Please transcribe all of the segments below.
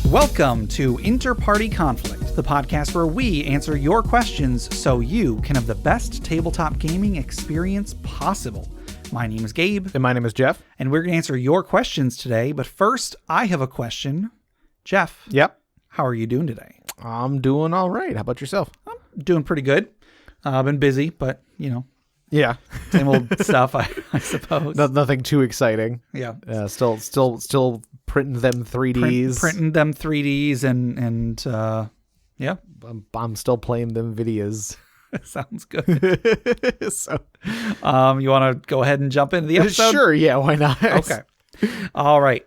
Welcome to InterPartyConflict, the podcast where we answer your questions so you can have the best tabletop gaming experience possible. My name is Gabe. And my name is Jeff. And we're going to answer your questions today. But first, I have a question. Jeff. Yep. How are you doing today? I'm doing all right. How about yourself? I'm doing pretty good. I've been busy, but, you know. Yeah. Same old stuff, I suppose. Nothing too exciting. Yeah. Still printing them 3Ds. Printing them 3Ds and yeah. I'm still playing them videos. Sounds good. So, you want to go ahead and jump into the episode? Sure. Yeah. Why not? Okay. All right.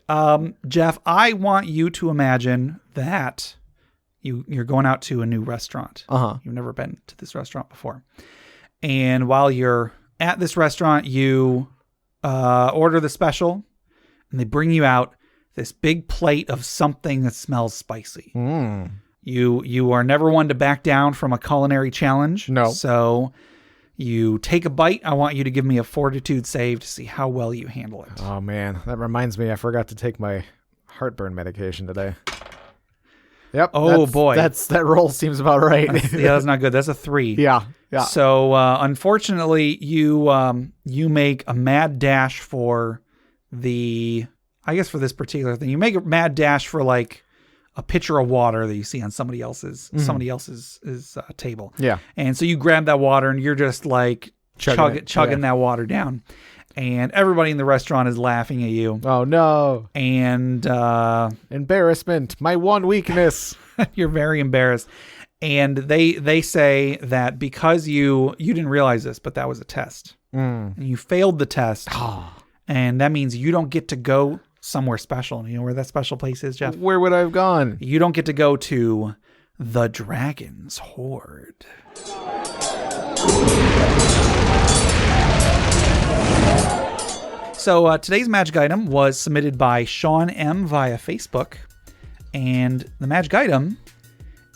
Jeff, I want you to imagine that you're going out to a new restaurant. Uh-huh. You've never been to this restaurant before. And while you're at this restaurant, you order the special, and they bring you out this big plate of something that smells spicy. Mm. You are never one to back down from a culinary challenge. No. So you take a bite. I want you to give me a fortitude save to see how well you handle it. Oh, man. That reminds me. I forgot to take my heartburn medication today. Yep. Oh, boy. That roll seems about right. That's not good. That's a 3. Yeah. So, unfortunately, you make a mad dash for for this particular thing. You make a mad dash for like a pitcher of water that you see on somebody else's table. Yeah. And so you grab that water and you're just like chugging that water down. And everybody in the restaurant is laughing at you. Oh, no. And embarrassment, my one weakness. You're very embarrassed. And they say that because you didn't realize this, but that was a test. Mm. And you failed the test. And that means you don't get to go somewhere special. You know where that special place is, Jeff? Where would I have gone? You don't get to go to the Dragon's Hoard. So today's magic item was submitted by Sean M. via Facebook. And the magic item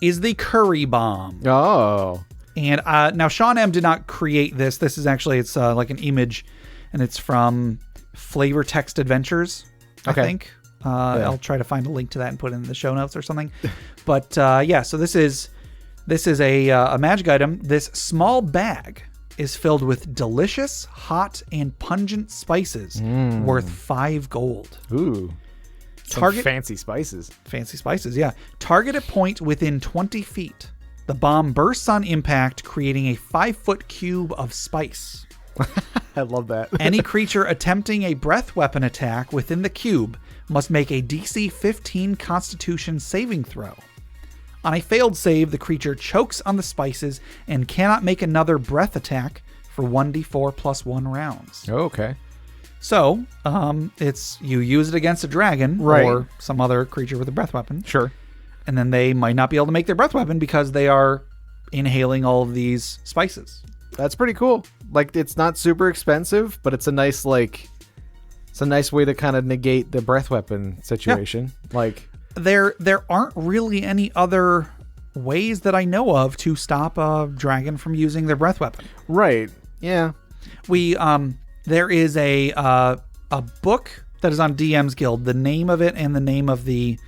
is the Curry Bomb. Oh. And now Sean M. did not create this. This is actually, it's like an image, and it's from Flavor Text Adventures, I think. I'll try to find a link to that and put it in the show notes or something. But so this is a magic item. This small bag is filled with delicious, hot, and pungent spices worth 5 gold. Ooh. Fancy spices. Fancy spices, yeah. Target a point within 20 feet. The bomb bursts on impact, creating a 5-foot cube of spice. I love that. Any creature attempting a breath weapon attack within the cube must make a DC 15 Constitution saving throw. On a failed save, the creature chokes on the spices and cannot make another breath attack for 1d4 plus 1 rounds. Okay. So, it's you use it against a dragon or some other creature with a breath weapon. Sure. And then they might not be able to make their breath weapon because they are inhaling all of these spices. That's pretty cool. Like, it's not super expensive, but it's a nice way to kind of negate the breath weapon situation. Yeah. Like, there aren't really any other ways that I know of to stop a dragon from using their breath weapon. Right. Yeah. There is a book that is on DM's Guild. The name of it and the name of the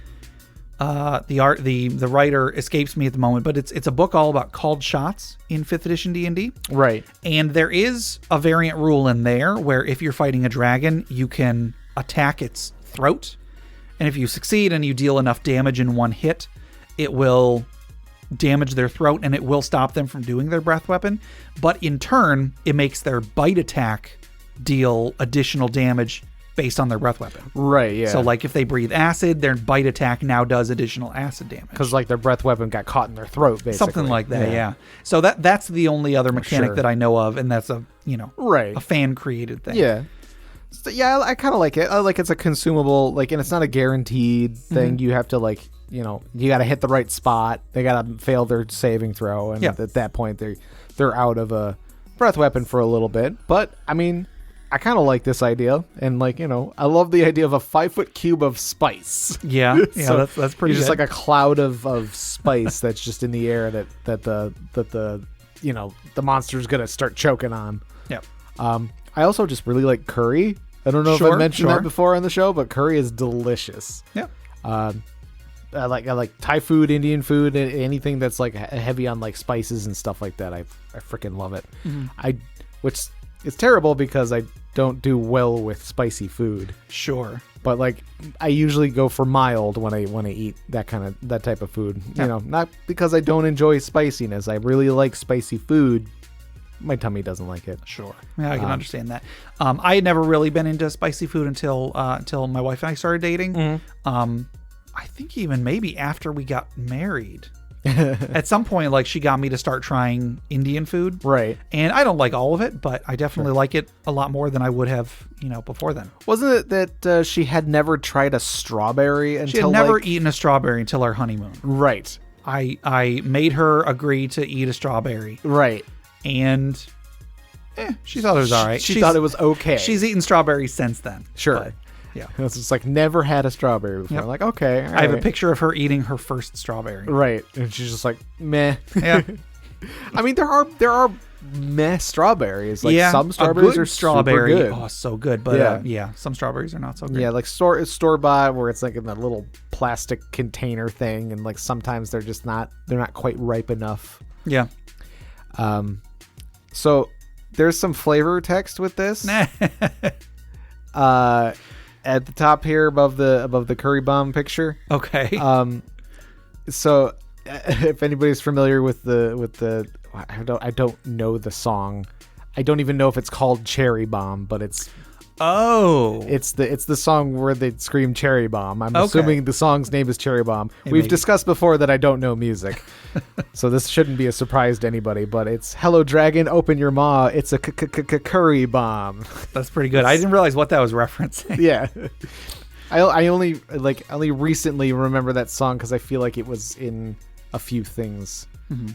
writer escapes me at the moment, but it's a book all about called shots in 5th edition D&D. Right. And there is a variant rule in there where if you're fighting a dragon, you can attack its throat. And if you succeed and you deal enough damage in one hit, it will damage their throat and it will stop them from doing their breath weapon. But in turn, it makes their bite attack deal additional damage based on their breath weapon. Right, yeah. So like if they breathe acid, their bite attack now does additional acid damage. Because like their breath weapon got caught in their throat, basically. Something like that, yeah. So that's the only other mechanic that I know of, and that's a fan created thing. Yeah. So, yeah, I kind of like it. I like it's a consumable, and it's not a guaranteed thing. Mm-hmm. You have to you got to hit the right spot. They got to fail their saving throw, and at that point they're out of a breath weapon for a little bit. But I mean, I kind of like this idea, and I love the idea of a 5-foot cube of spice. Yeah, so that's pretty. Just like a cloud of spice that's just in the air that the monster's gonna start choking on. Yep. I also just really like curry. I don't know if I mentioned that before on the show, but curry is delicious. Yeah. I like Thai food, Indian food, anything that's like heavy on like spices and stuff like that. I freaking love it. Which is terrible because I don't do well with spicy food. Sure. But like I usually go for mild when I eat that type of food. Yeah. You know, not because I don't enjoy spiciness. I really like spicy food. My tummy doesn't like it. Sure. Yeah, I can understand that. I had never really been into spicy food until my wife and I started dating. I think even maybe after we got married. At some point, like, she got me to start trying Indian food. Right. And I don't like all of it, but I definitely like it a lot more than I would have, before then. Wasn't it that she had never tried a strawberry until she had never eaten a strawberry until our honeymoon. Right. I made her agree to eat a strawberry. Right. And she thought it was all right. She thought it was okay. She's eaten strawberries since then. Sure. But, yeah. It's just like never had a strawberry before. Yep. Like, okay. I have a picture of her eating her first strawberry. Right. And she's just like, meh. Yeah. I mean, there are meh strawberries. Like some strawberries a good are strawberry. super good. Oh, so good. But some strawberries are not so good. Yeah, like store bought where it's like in that little plastic container thing, and like sometimes they're not quite ripe enough. Yeah. So there's some flavor text with this. At the top here above the curry bomb picture. Okay. So if anybody's familiar with the I don't know the song. I don't even know if it's called Cherry Bomb, but it's the song where they scream Cherry Bomb. I'm assuming the song's name is Cherry Bomb. We've discussed before that I don't know music. So this shouldn't be a surprise to anybody, but it's Hello Dragon, Open Your Maw. It's a curry bomb. That's pretty good. I didn't realize what that was referencing. Yeah. I only recently remember that song because I feel like it was in a few things. Mm-hmm.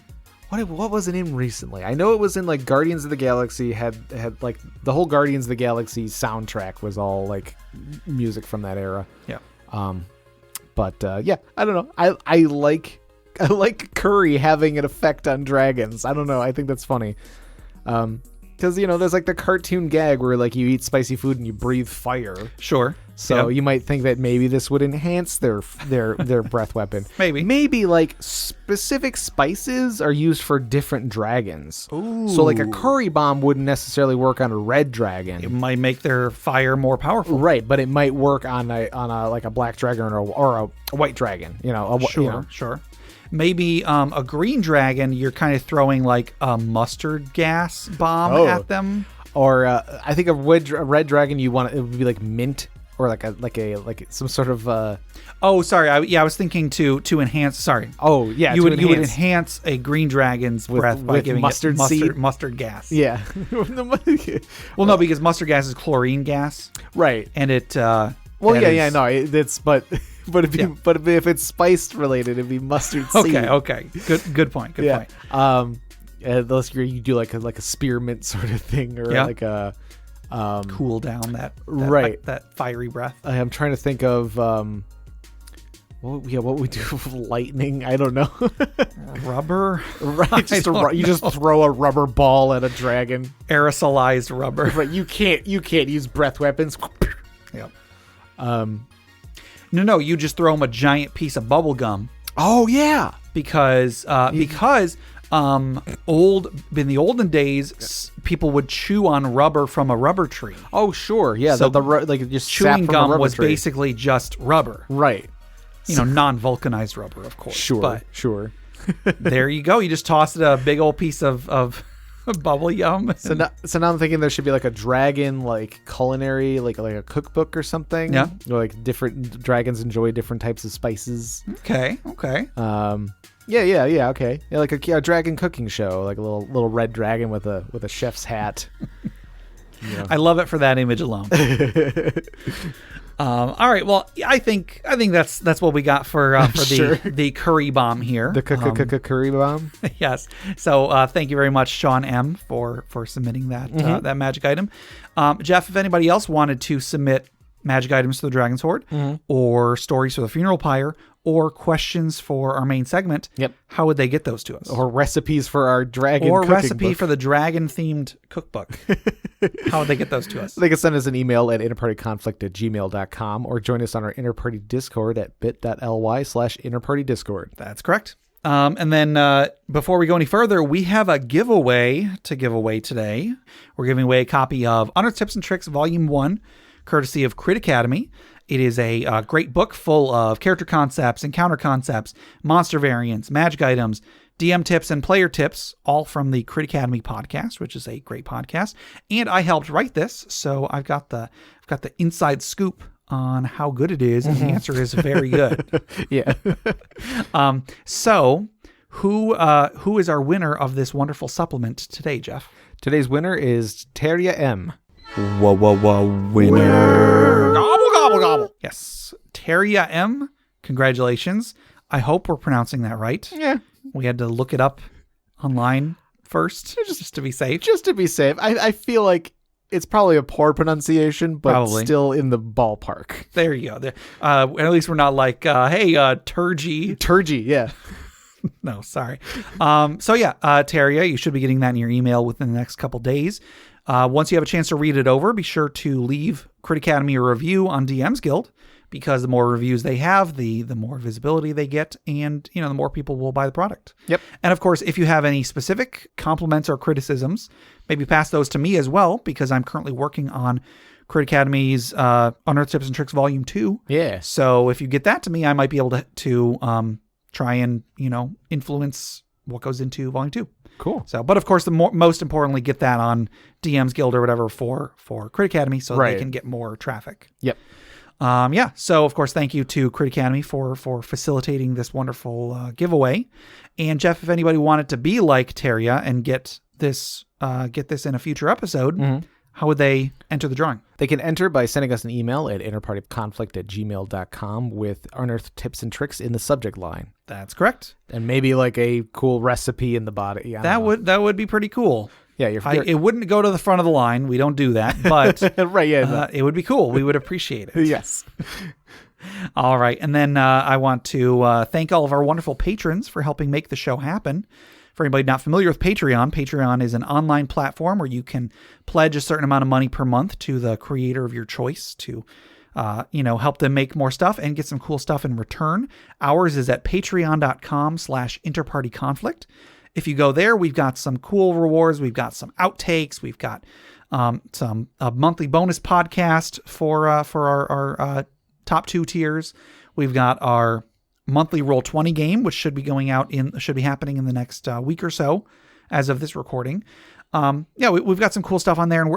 What was it in recently? I know it was in like Guardians of the Galaxy. Had like the whole Guardians of the Galaxy soundtrack was all like music from that era. Yeah. But I don't know. I like curry having an effect on dragons. I don't know. I think that's funny. Because there's like the cartoon gag where like you eat spicy food and you breathe fire. Sure. So you might think that maybe this would enhance their breath weapon. Maybe like specific spices are used for different dragons. Ooh. So like a curry bomb wouldn't necessarily work on a red dragon. It might make their fire more powerful. Right, but it might work on a like a black dragon or a white dragon. Sure. Maybe a green dragon, you're kind of throwing like a mustard gas bomb at them. Or I think a red dragon, it would be like mint or like some sort of. Sorry. I was thinking to enhance. Sorry. Oh yeah. You would enhance a green dragon's breath by giving mustard gas. Yeah. Well, no, because mustard gas is chlorine gas. Right. And it. No. It's but if it's spice related, it'd be mustard seed. Okay. Good point. Good point. Unless you do like a spearmint sort of thing, or like a cool down that that fiery breath. I'm trying to think of what we do with lightning. I don't know. Rubber, right? You just throw a rubber ball at a dragon. Aerosolized rubber. Right. You can't use breath weapons. Yep. No, you just throw them a giant piece of bubble gum. Oh yeah, because in the olden days, people would chew on rubber from a rubber tree. Oh sure, yeah. So like just chewing gum was tree. basically just rubber, right? Non-vulcanized rubber, of course. Sure. There you go. You just tossed a big old piece of bubble gum. So now I'm thinking there should be like a dragon like culinary like a cookbook or something. Yeah. Or like different dragons enjoy different types of spices. Okay. Yeah. Okay. Yeah, like a dragon cooking show, like a little red dragon with a chef's hat. I love it for that image alone. All right. Well, I think that's what we got for the curry bomb here. The curry bomb. Yes. So thank you very much, Sean M, for submitting that that magic item. Jeff, if anybody else wanted to submit magic items for the Dragon's Hoard, or stories for the Funeral Pyre, or questions for our main segment, how would they get those to us? Or recipes for our dragon or cooking recipe book. for the dragon-themed cookbook. How would they get those to us? They can send us an email at interpartyconflict@gmail.com or join us on our Interparty Discord at bit.ly/interpartydiscord. That's correct. And then before we go any further, we have a giveaway to give away today. We're giving away a copy of 100 Tips and Tricks Volume 1, courtesy of Crit Academy. It is a great book full of character concepts, encounter concepts, monster variants, magic items, DM tips, and player tips, all from the Crit Academy podcast, which is a great podcast. And I helped write this, so I've got the inside scoop on how good it is, and the answer is very good. Yeah. So who is our winner of this wonderful supplement today, Jeff? Today's winner is Teria M. Whoa, winner. Gobble, gobble, gobble. Yes. Teria M. Congratulations. I hope we're pronouncing that right. Yeah. We had to look it up online first, just to be safe. Just to be safe. I feel like it's probably a poor pronunciation, but still in the ballpark. There you go. At least we're not like, hey, Turgy. Turgy, yeah. No, sorry. Teria, you should be getting that in your email within the next couple days. Once you have a chance to read it over, be sure to leave Crit Academy a review on DM's Guild, because the more reviews they have, the more visibility they get, and the more people will buy the product. Yep. And of course, if you have any specific compliments or criticisms, maybe pass those to me as well, because I'm currently working on Crit Academy's Unearthed Tips and Tricks Volume 2. Yeah. So if you get that to me, I might be able to try and influence what goes into Volume 2. Cool. So, but of course, most importantly, get that on DM's Guild or whatever for Crit Academy, so they can get more traffic. Yep. So of course, thank you to Crit Academy for facilitating this wonderful giveaway. And Jeff, if anybody wanted to be like Teria and get this in a future episode, how would they enter the drawing? They can enter by sending us an email at interpartyconflict@gmail.com with unearthed tips and tricks in the subject line. That's correct. And maybe like a cool recipe in the body. Yeah, that would be pretty cool. Yeah, it wouldn't go to the front of the line. We don't do that, but right, yeah, it would be cool. We would appreciate it. Yes. All right. And then I want to thank all of our wonderful patrons for helping make the show happen. For anybody not familiar with Patreon, Patreon is an online platform where you can pledge a certain amount of money per month to the creator of your choice to help them make more stuff and get some cool stuff in return. Ours is at patreon.com/InterPartyConflict. If you go there, we've got some cool rewards. We've got some outtakes. We've got a monthly bonus podcast for our top 2 tiers. We've got our monthly Roll20 game, which should be happening in the next week or so as of this recording. We've got some cool stuff on there, and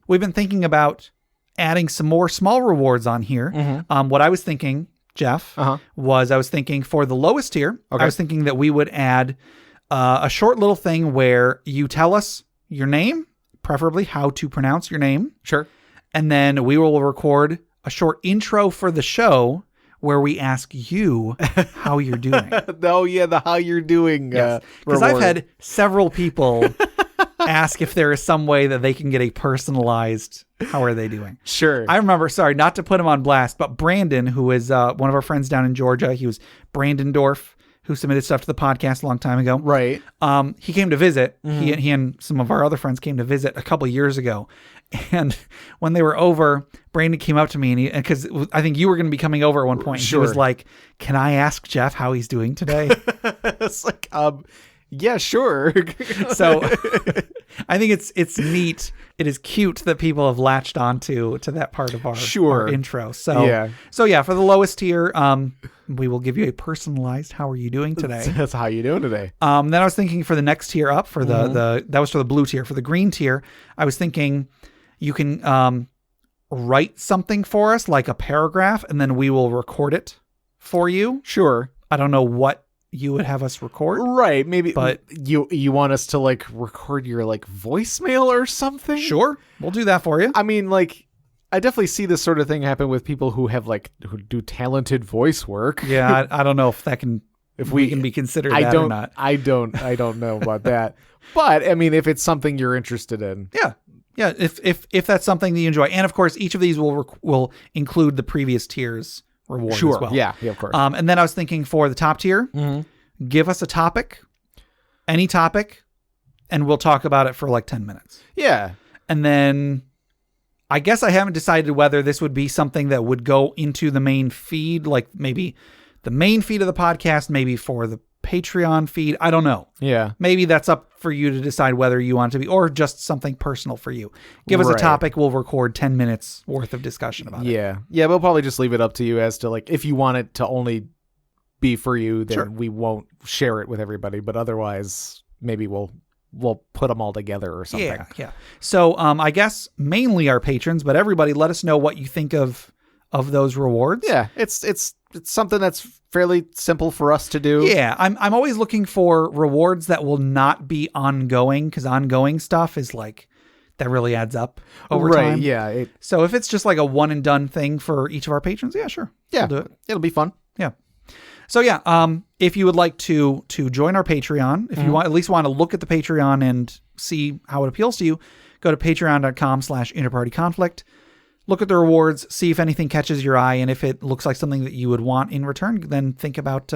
we've been thinking about adding some more small rewards on here. What I was thinking, Jeff, was I was thinking for the lowest tier, I was thinking that we would add a short little thing where you tell us your name, preferably how to pronounce your name. Sure. And then we will record a short intro for the show where we ask you how you're doing. Oh, yeah, the how you're doing. Yes. Because I've had several people ask if there is some way that they can get a personalized how are they doing. Sure. I remember, sorry, not to put him on blast, but Brandon, who is one of our friends down in Georgia, he was Brandon Dorff, who submitted stuff to the podcast a long time ago. Right. He came to visit. He and some of our other friends came to visit a couple years ago. And when they were over, Brandon came up to me and because I think you were going to be coming over at one point. Sure. He was like, "Can I ask Jeff how he's doing today?" It's like, yeah, sure. So I think it's neat. It is cute that people have latched onto that part of our intro. So for the lowest tier, we will give you a personalized how are you doing today. That's how you doing today. Then I was thinking for the next tier up for that was for the blue tier. For the green tier, I was thinking you can write something for us like a paragraph, and then we will record it for you. Sure. I don't know what you would have us record. Right. Maybe, but you want us to like record your like voicemail or something? Sure. We'll do that for you. I mean, like, I definitely see this sort of thing happen with people who who do talented voice work. Yeah. I don't know if that can, if we can be considered or not. I don't know about that. But I mean, if it's something you're interested in. Yeah. Yeah, if that's something that you enjoy. And of course, each of these will include the previous tier's reward as well. Yeah, of course. And then I was thinking for the top tier, give us a topic, any topic, and we'll talk about it for like 10 minutes. Yeah. And then I guess I haven't decided whether this would be something that would go into the main feed, like maybe the main feed of the podcast, maybe for the Patreon feed. I don't know. Yeah. Maybe that's up for you to decide whether you want it to be, or just something personal for you. Give us a topic. We'll record 10 minutes worth of discussion about it. Yeah. Yeah. We'll probably just leave it up to you as to like, if you want it to only be for you, then we won't share it with everybody. But otherwise, maybe we'll put them all together or something. Yeah. So I guess mainly our patrons, but everybody, let us know what you think of those rewards. Yeah. It's something that's fairly simple for us to do. Yeah, I'm always looking for rewards that will not be ongoing, because ongoing stuff is like that really adds up over time. Yeah. So if it's just like a one and done thing for each of our patrons, yeah, sure. Yeah, we'll do it. It'll be fun. Yeah. So yeah, if you would like to join our Patreon, if you at least want to look at the Patreon and see how it appeals to you, go to patreon.com/InterPartyConflict. Look at the rewards, see if anything catches your eye, and if it looks like something that you would want in return, then think about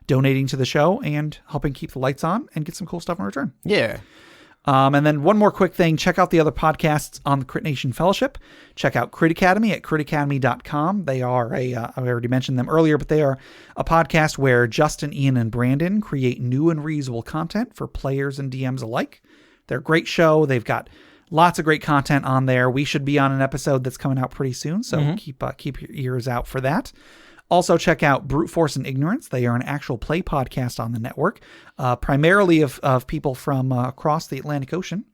donating to the show and helping keep the lights on and get some cool stuff in return. Yeah. And then one more quick thing, check out the other podcasts on the Crit Nation Fellowship. Check out Crit Academy at critacademy.com. They are I already mentioned them earlier, but they are a podcast where Justin, Ian, and Brandon create new and reusable content for players and DMs alike. They're a great show. They've got lots of great content on there. We should be on an episode that's coming out pretty soon, so keep your ears out for that. Also, check out Brute Force and Ignorance. They are an actual play podcast on the network, primarily of people from across the Atlantic Ocean.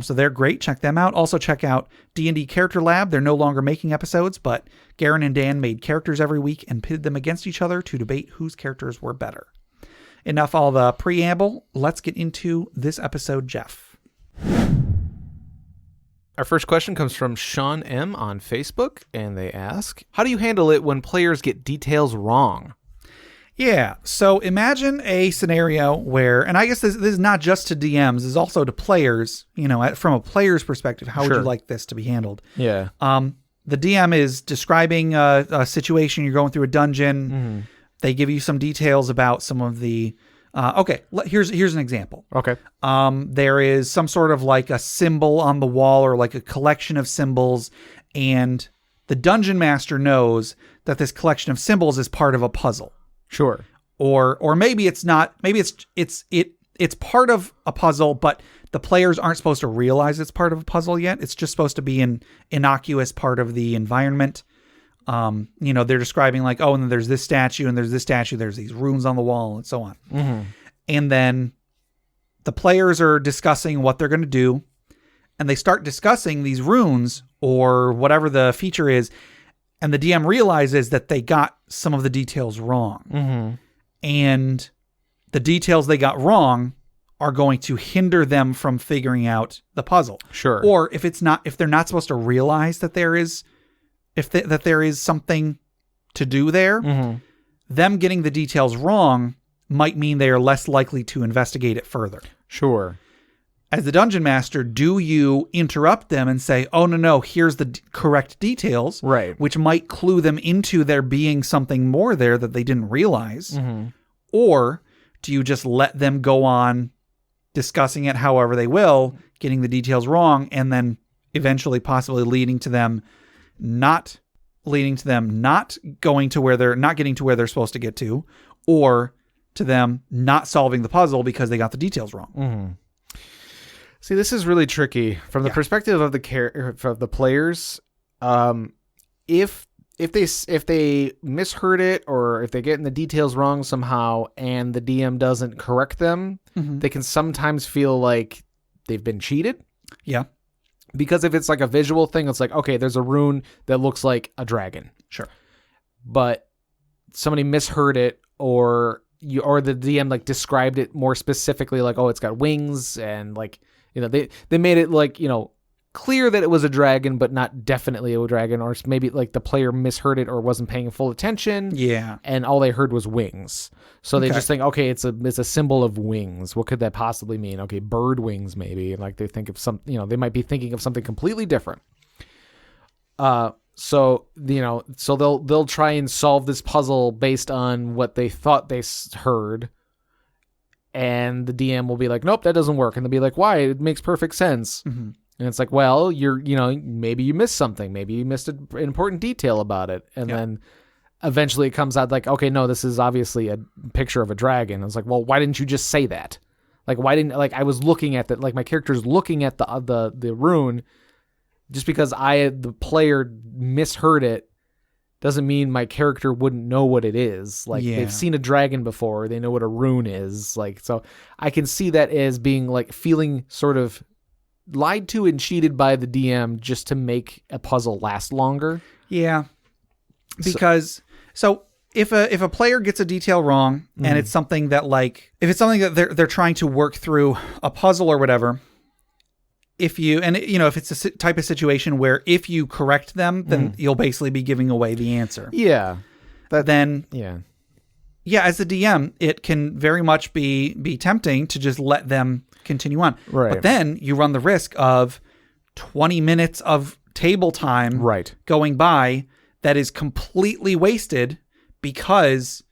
So they're great. Check them out. Also, check out D&D Character Lab. They're no longer making episodes, but Garen and Dan made characters every week and pitted them against each other to debate whose characters were better. Enough all the preamble. Let's get into this episode, Jeff. Our first question comes from Sean M. on Facebook, and they ask, how do you handle it when players get details wrong? Yeah, so imagine a scenario where, and I guess this is not just to DMs, this is also to players, from a player's perspective, how would you like this to be handled? Yeah. The DM is describing a situation, you're going through a dungeon, they give you some details about some of the... here's an example. Okay. There is some sort of like a symbol on the wall or like a collection of symbols, and the dungeon master knows that this collection of symbols is part of a puzzle. Sure. Or maybe it's not. Maybe it's part of a puzzle, but the players aren't supposed to realize it's part of a puzzle yet. It's just supposed to be an innocuous part of the environment. They're describing like, and then there's this statue and there's this statue, there's these runes on the wall and so on. And then the players are discussing what they're going to do, and they start discussing these runes or whatever the feature is. And the DM realizes that they got some of the details wrong. And the details they got wrong are going to hinder them from figuring out the puzzle. Sure. Or if they're not supposed to realize that there is something to do there, them getting the details wrong might mean they are less likely to investigate it further. Sure. As the dungeon master, do you interrupt them and say, oh, no, here's the correct details, right, which might clue them into there being something more there that they didn't realize? Or do you just let them go on discussing it however they will, getting the details wrong, and then eventually possibly leading to them not going to where they're not getting to where they're supposed to get to, or to them not solving the puzzle because they got the details wrong? See, this is really tricky from the perspective of the players. If they misheard it, or if they're getting the details wrong somehow and the DM doesn't correct them, they can sometimes feel like they've been cheated. Yeah. Because if it's like a visual thing, it's like, okay, there's a rune that looks like a dragon. Sure. But somebody misheard it, or the DM like described it more specifically, like, oh, it's got wings, and like, they made it like, clear that it was a dragon, but not definitely a dragon, or maybe like the player misheard it or wasn't paying full attention. Yeah. And all they heard was wings. So they just think, okay, it's a symbol of wings. What could that possibly mean? Okay, bird wings maybe. And like they think of they might be thinking of something completely different. So they'll try and solve this puzzle based on what they thought they heard. And the DM will be like, nope, that doesn't work. And they'll be like, why? It makes perfect sense. Mm-hmm. And it's like, well, maybe you missed something. Maybe you missed an important detail about it. And then eventually it comes out like, okay, no, this is obviously a picture of a dragon. It's like, well, why didn't you just say that? Like, why didn't, like, I was looking at that, like my character's looking at the rune. Just because the player misheard it doesn't mean my character wouldn't know what it is. Like they've seen a dragon before. They know what a rune is. Like, so I can see that as being like feeling sort of lied to and cheated by the DM just to make a puzzle last longer. Yeah. Because so if a player gets a detail wrong and it's something that if they're trying to work through a puzzle or whatever, if it's a type of situation where if you correct them, then you'll basically be giving away the answer. Yeah. As the DM, it can very much be tempting to just let them continue on. Right. But then you run the risk of 20 minutes of table time going by that is completely wasted because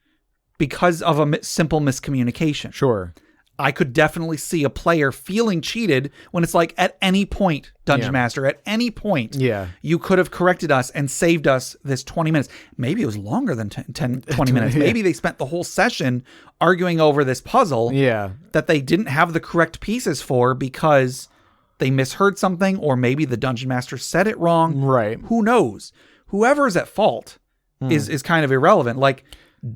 of a simple miscommunication. Sure. I could definitely see a player feeling cheated when it's like at any point, Dungeon Master, at any point, you could have corrected us and saved us this 20 minutes. Maybe it was longer than 20 minutes. Maybe they spent the whole session arguing over this puzzle that they didn't have the correct pieces for because they misheard something, or maybe the Dungeon Master said it wrong. Right. Who knows? Whoever's at fault is kind of irrelevant. Like,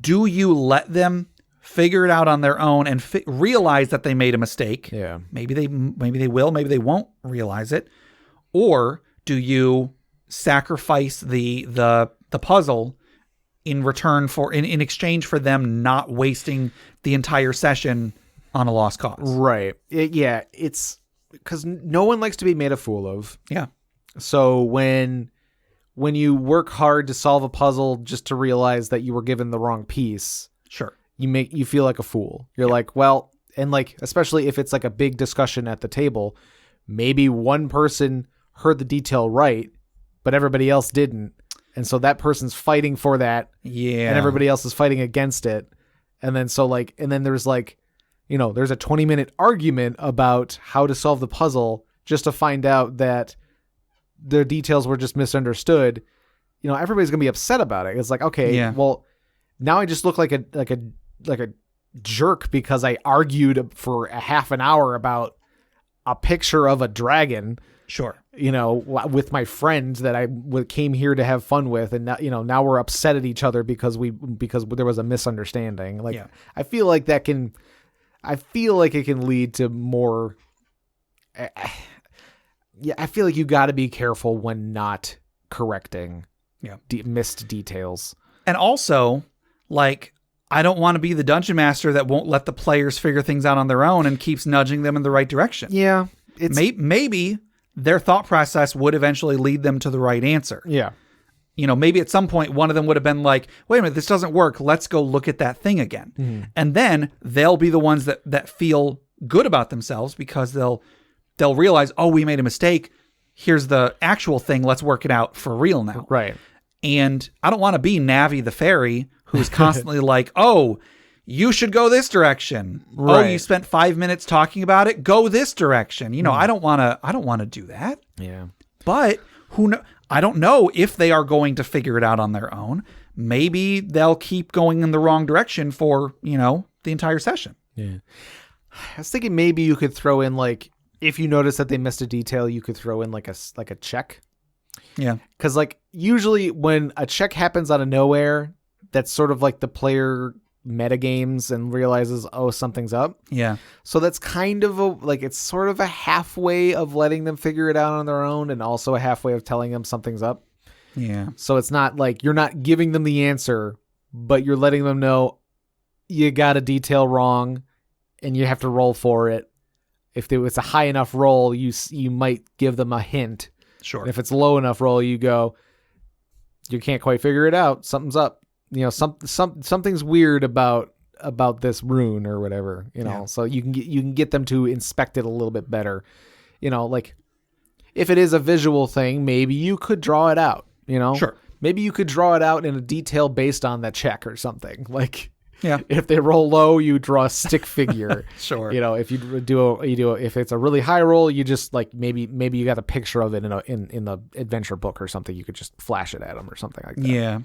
do you let them figure it out on their own and realize that they made a mistake? Yeah. Maybe they will, maybe they won't realize it. Or do you sacrifice the puzzle in return for in exchange for them not wasting the entire session on a lost cause? Right. It's because no one likes to be made a fool of. Yeah. So when you work hard to solve a puzzle just to realize that you were given the wrong piece, sure, you feel like a fool. You're like, well, and like, especially if it's like a big discussion at the table, maybe one person heard the detail right, but everybody else didn't. And so that person's fighting for that. Yeah. And everybody else is fighting against it. And then there's like, there's a 20-minute argument about how to solve the puzzle just to find out that the details were just misunderstood. Everybody's going to be upset about it. It's like, okay, well, now I just look like a jerk because I argued for a half an hour about a picture of a dragon. Sure. With my friends that I came here to have fun with, and now we're upset at each other because there was a misunderstanding. Like, I feel like it can lead to more. I feel like you got to be careful when not correcting missed details. And also, like, I don't want to be the dungeon master that won't let the players figure things out on their own and keeps nudging them in the right direction. Yeah. Maybe their thought process would eventually lead them to the right answer. Yeah. Maybe at some point one of them would have been like, wait a minute, this doesn't work. Let's go look at that thing again. Mm-hmm. And then they'll be the ones that feel good about themselves because they'll realize, oh, we made a mistake. Here's the actual thing. Let's work it out for real now. Right. And I don't want to be Navi the fairy who's constantly like, oh, you should go this direction. Right. Oh, you spent 5 minutes talking about it. Go this direction. I don't want to do that. Yeah. But I don't know if they are going to figure it out on their own. Maybe they'll keep going in the wrong direction for, the entire session. Yeah. I was thinking maybe you could throw in, like, if you notice that they missed a detail, you could throw in like a check. Yeah. Because like usually when a check happens out of nowhere, that's sort of like the player metagames and realizes, oh, something's up. Yeah. So that's kind of it's sort of a halfway of letting them figure it out on their own and also a halfway of telling them something's up. Yeah. So it's not like you're not giving them the answer, but you're letting them know you got a detail wrong and you have to roll for it. if there was a high enough roll, you might give them a hint. Sure. And if it's low enough roll, you go, you can't quite figure it out. Something's up. Something's weird about this rune or whatever. So you can get them to inspect it a little bit better. Like if it is a visual thing, maybe you could draw it out. Sure. Maybe you could draw it out in a detail based on that check or something. Like, yeah, if they roll low, you draw a stick figure. Sure. If you if it's a really high roll, you just like maybe you got a picture of it in the adventure book or something. You could just flash it at them or something like that. Yeah.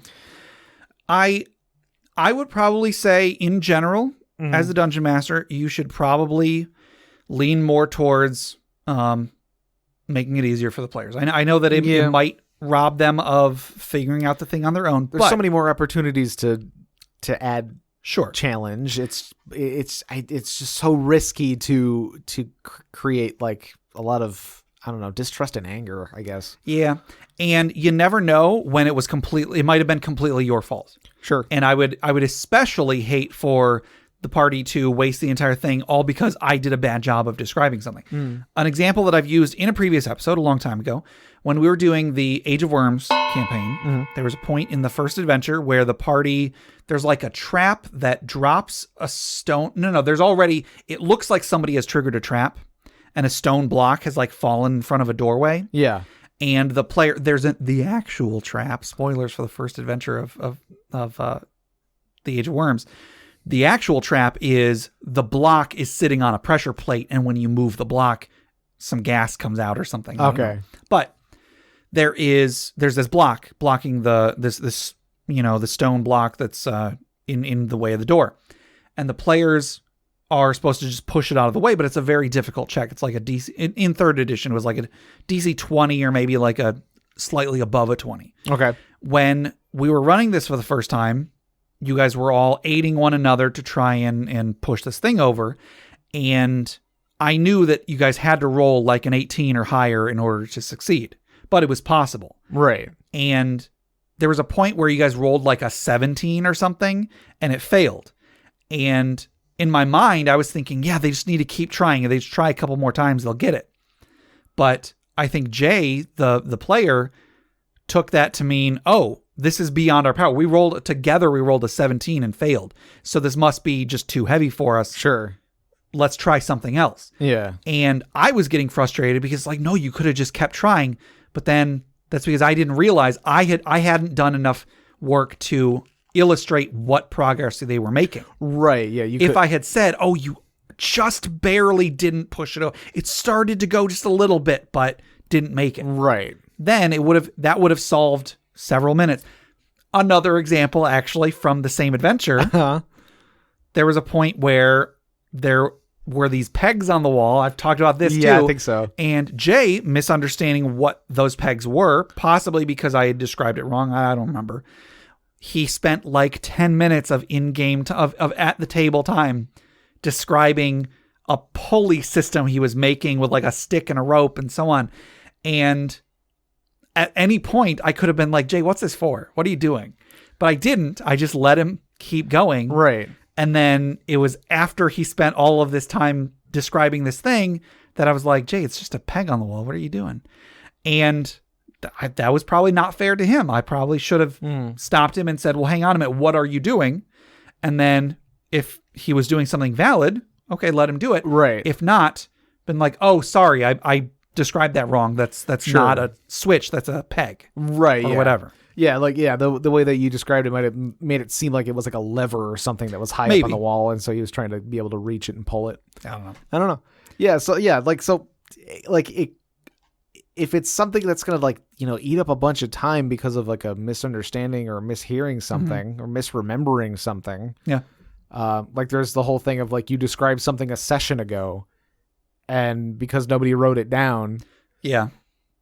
I would probably say in general, as a dungeon master, you should probably lean more towards making it easier for the players. I know that it might rob them of figuring out the thing on their own. There's so many more opportunities to add challenge. It's just so risky to create like a lot of, I don't know, distrust and anger, I guess. Yeah. And you never know when it might have been completely your fault. Sure. And I would especially hate for the party to waste the entire thing all because I did a bad job of describing something. An example that I've used in a previous episode a long time ago, when we were doing the Age of Worms campaign, there was a point in the first adventure where the party, there's like a trap that drops a stone. No, it looks like somebody has triggered a trap and a stone block has like fallen in front of a doorway. Yeah. And the player, the actual trap, spoilers for the first adventure of the Age of Worms. The actual trap is the block is sitting on a pressure plate, and when you move the block, some gas comes out or something. Okay. But there's this block blocking this the stone block that's in the way of the door. And the players are supposed to just push it out of the way, but it's a very difficult check. It's like a DC in third edition, it was like a DC 20 or maybe like a slightly above a 20. Okay. When we were running this for the first time, you guys were all aiding one another to try and push this thing over. And I knew that you guys had to roll like an 18 or higher in order to succeed, but it was possible. Right. And there was a point where you guys rolled like a 17 or something and it failed. And in my mind, I was thinking, yeah, they just need to keep trying. If they just try a couple more times, they'll get it. But I think Jay, the player, took that to mean, oh, this is beyond our power. We rolled a 17 and failed. So this must be just too heavy for us. Sure. Let's try something else. Yeah. And I was getting frustrated because like, no, you could have just kept trying. But then that's because I didn't realize I hadn't done enough work to illustrate what progress they were making. Right. Yeah. If I had said, oh, you just barely didn't push it over. It started to go just a little bit, but didn't make it. Right. Then that would have solved several minutes. Another example, actually, from the same adventure. There was a point where there were these pegs on the wall. I've talked about this too. Yeah, I think so. And Jay, misunderstanding what those pegs were, possibly because I had described it wrong, I don't remember. He spent like 10 minutes of in-game, of at the table time, describing a pulley system he was making with like a stick and a rope and so on. And at any point, I could have been like, Jay, what's this for? What are you doing? But I didn't. I just let him keep going. Right. And then it was after he spent all of this time describing this thing that I was like, Jay, it's just a peg on the wall. What are you doing? And that was probably not fair to him. I probably should have stopped him and said, well, hang on a minute. What are you doing? And then if he was doing something valid, okay, let him do it. Right. If not, been like, oh, sorry, I described that wrong. That's sure. not a switch. That's a peg. Right. Or whatever. Yeah. Like, yeah. The way that you described it might have made it seem like it was like a lever or something that was high up on the wall. And so he was trying to be able to reach it and pull it. I don't know. Yeah. So, yeah. If it's something that's going to like, eat up a bunch of time because of like a misunderstanding or mishearing something or misremembering something. Yeah. Like there's the whole thing of like, you described something a session ago and because nobody wrote it down. Yeah.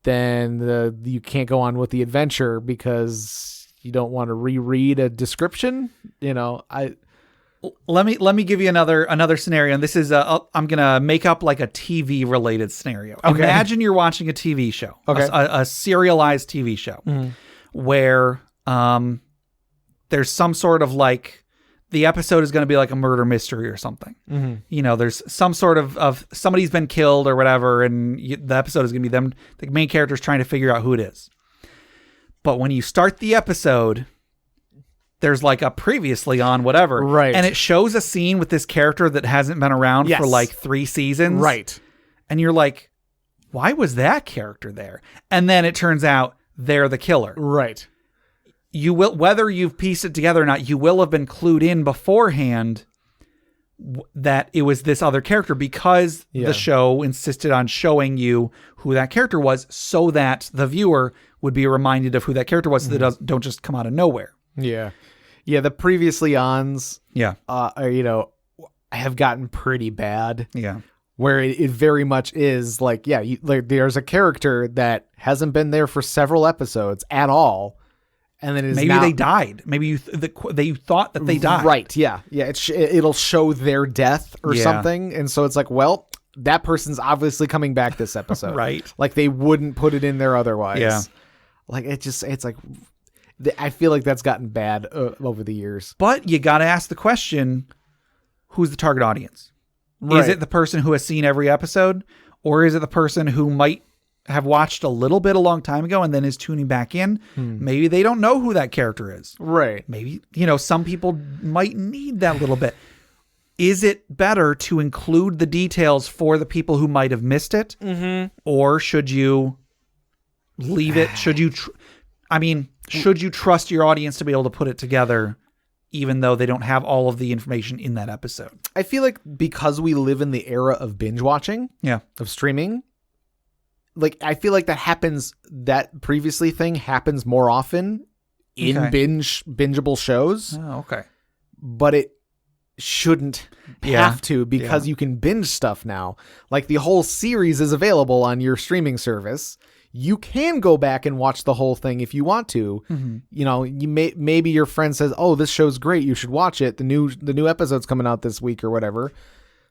Then you can't go on with the adventure because you don't want to reread a description. Let me give you another scenario. And this is I'm gonna make up like a TV related scenario. Okay. Imagine you're watching a TV show, a serialized TV show, where there's some sort of like the episode is going to be like a murder mystery or something. You know, there's some sort of somebody's been killed or whatever, and the episode is going to be them, the main characters trying to figure out who it is. But when you start the episode, there's like a previously on whatever. Right. And it shows a scene with this character that hasn't been around for like 3 seasons. Right. And you're like, why was that character there? And then it turns out they're the killer. Right. You will, whether you've pieced it together or not, you will have been clued in beforehand that it was this other character because the show insisted on showing you who that character was so that the viewer would be reminded of who that character was so that it don't just come out of nowhere. Yeah. Yeah, the previously ons you know, have gotten pretty bad. Yeah. Where it very much is like, like there's a character that hasn't been there for several episodes at all. And then maybe they died. Maybe you thought that they died. Right. Yeah. Yeah. It'll show their death or something. And so it's like, well, that person's obviously coming back this episode. Right. Like they wouldn't put it in there otherwise. Yeah. Like it's like, I feel like that's gotten bad over the years. But you got to ask the question, who's the target audience? Right. Is it the person who has seen every episode, or is it the person who might have watched a little bit a long time ago and then is tuning back in? Maybe they don't know who that character is. Right. Maybe, you know, some people might need that little bit. Is it better to include the details for the people who might have missed it? Or should you leave it? Should you, should you trust your audience to be able to put it together even though they don't have all of the information in that episode? I feel like because we live in the era of binge watching, of streaming, like I feel like that previously thing happens more often in bingeable shows. Oh, okay. But it shouldn't have to because you can binge stuff now. Like the whole series is available on your streaming service. You can go back and watch the whole thing if you want to. You know, maybe your friend says, "Oh, this show's great. You should watch it. The new episode's coming out this week or whatever."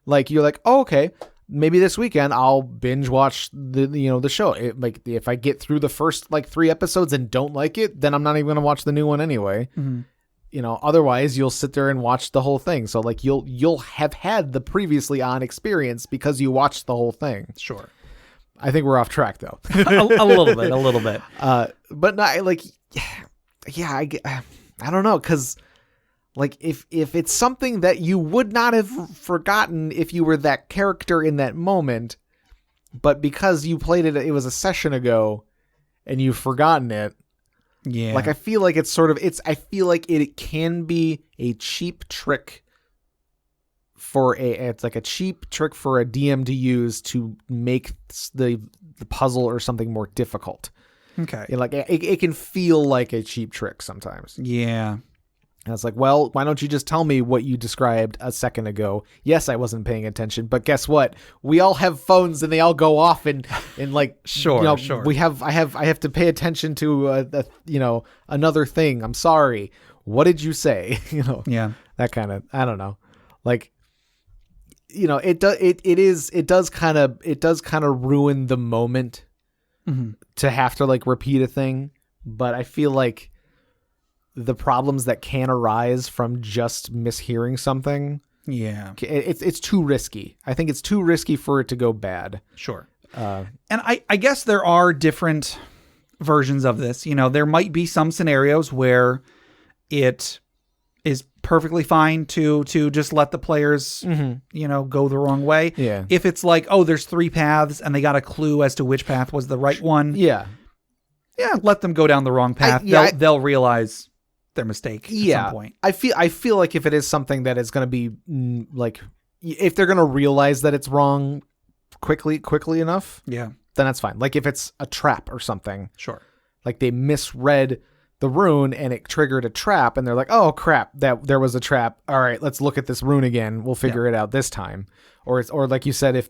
Like you're like, "Oh, okay. Maybe this weekend I'll binge watch the show." Like if I get through the first like 3 episodes and don't like it, then I'm not even going to watch the new one anyway. You know, otherwise you'll sit there and watch the whole thing. So like you'll have had the previously on experience because you watched the whole thing. Sure. I think we're off track though. a little bit. But not like, I don't know. 'Cause like if it's something that you would not have forgotten if you were that character in that moment, but because you played it, it was a session ago and you've forgotten it. Yeah. Like I feel like I feel like it can be a cheap trick it's like a cheap trick for a DM to use to make the puzzle or something more difficult. Okay. Like it can feel like a cheap trick sometimes. Yeah. And it's like, well, why don't you just tell me what you described a second ago? Yes, I wasn't paying attention, but guess what? We all have phones and they all go off and like, sure. I have to pay attention to, another thing. I'm sorry. What did you say? Yeah. That kind of, I don't know. Like, it does kind of ruin the moment to have to like repeat a thing. But I feel like the problems that can arise from just mishearing something. Yeah. It's too risky. I think it's too risky for it to go bad. Sure. And I guess there are different versions of this. There might be some scenarios where it is perfectly fine to just let the players, go the wrong way. Yeah. If it's like, oh, there's 3 paths and they got a clue as to which path was the right one. Yeah. Yeah. Let them go down the wrong path. They'll realize their mistake at some point. I feel like if it is something that is going to be like, if they're going to realize that it's wrong quickly enough. Yeah. Then that's fine. Like if it's a trap or something. Sure. Like they misread the rune and it triggered a trap and they're like, oh crap, that there was a trap. All right, let's look at this rune again. We'll figure it out this time. Or like you said, if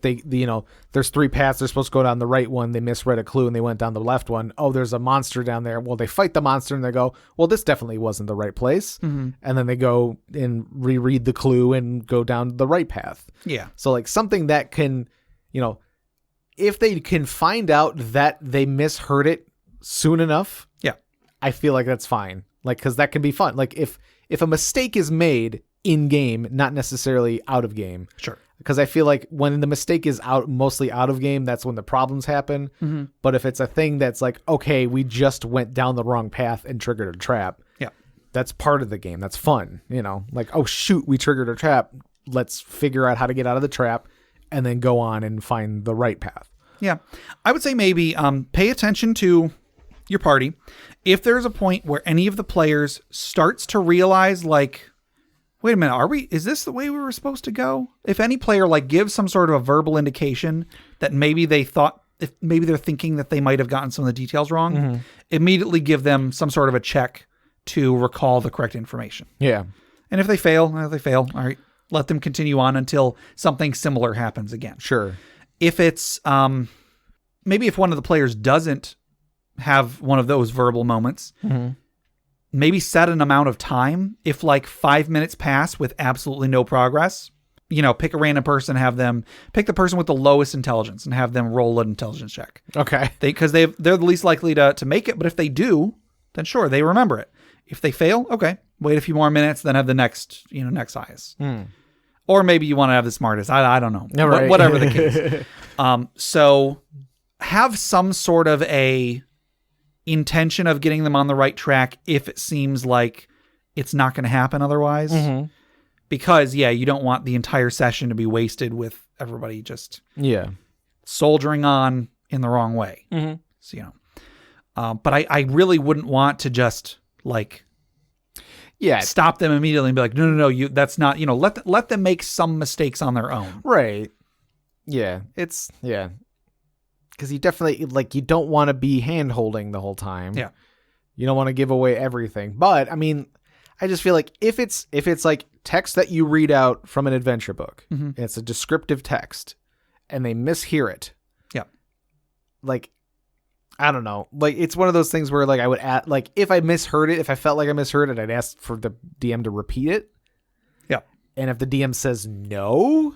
there's 3 paths, they're supposed to go down the right one. They misread a clue and they went down the left one. Oh, there's a monster down there. Well, they fight the monster and they go, well, this definitely wasn't the right place. And then they go and reread the clue and go down the right path. Yeah. So like something that can, if they can find out that they misheard it soon enough. Yeah. I feel like that's fine. Like, cause that can be fun. Like if a mistake is made in game, not necessarily out of game. Sure. Because I feel like when the mistake is mostly out of game, that's when the problems happen. Mm-hmm. But if it's a thing that's like, okay, we just went down the wrong path and triggered a trap. Yeah. That's part of the game. That's fun. Like, oh shoot, we triggered a trap. Let's figure out how to get out of the trap and then go on and find the right path. Yeah. I would say maybe pay attention to your party. If there's a point where any of the players starts to realize like, wait a minute, is this the way we were supposed to go? If any player like gives some sort of a verbal indication that maybe they're thinking that they might have gotten some of the details wrong, immediately give them some sort of a check to recall the correct information. Yeah. And if they fail, all right, let them continue on until something similar happens again. Sure. If it's, maybe if one of the players doesn't have one of those verbal moments, maybe set an amount of time. If like 5 minutes pass with absolutely no progress, pick a random person, have them pick the person with the lowest intelligence and have them roll an intelligence check. Okay. Because they're the least likely to make it. But if they do, then sure, they remember it. If they fail, okay, wait a few more minutes, then have the next highest. Or maybe you want to have the smartest. I don't know. Right. Whatever the case. So have some sort of a intention of getting them on the right track if it seems like it's not going to happen otherwise. Because, you don't want the entire session to be wasted with everybody just soldiering on in the wrong way. So, but I really wouldn't want to just like stop them immediately and be like, no, that's not, let them make some mistakes on their own. Right. Yeah. Because you definitely you don't want to be hand holding the whole time. Yeah. You don't want to give away everything. But I mean, I just feel like if it's like text that you read out from an adventure book, and it's a descriptive text and they mishear it. Yeah. Like, I don't know. Like, it's one of those things where I would add, if I misheard it, if I felt like I misheard it, I'd ask for the DM to repeat it. Yeah. And if the DM says no,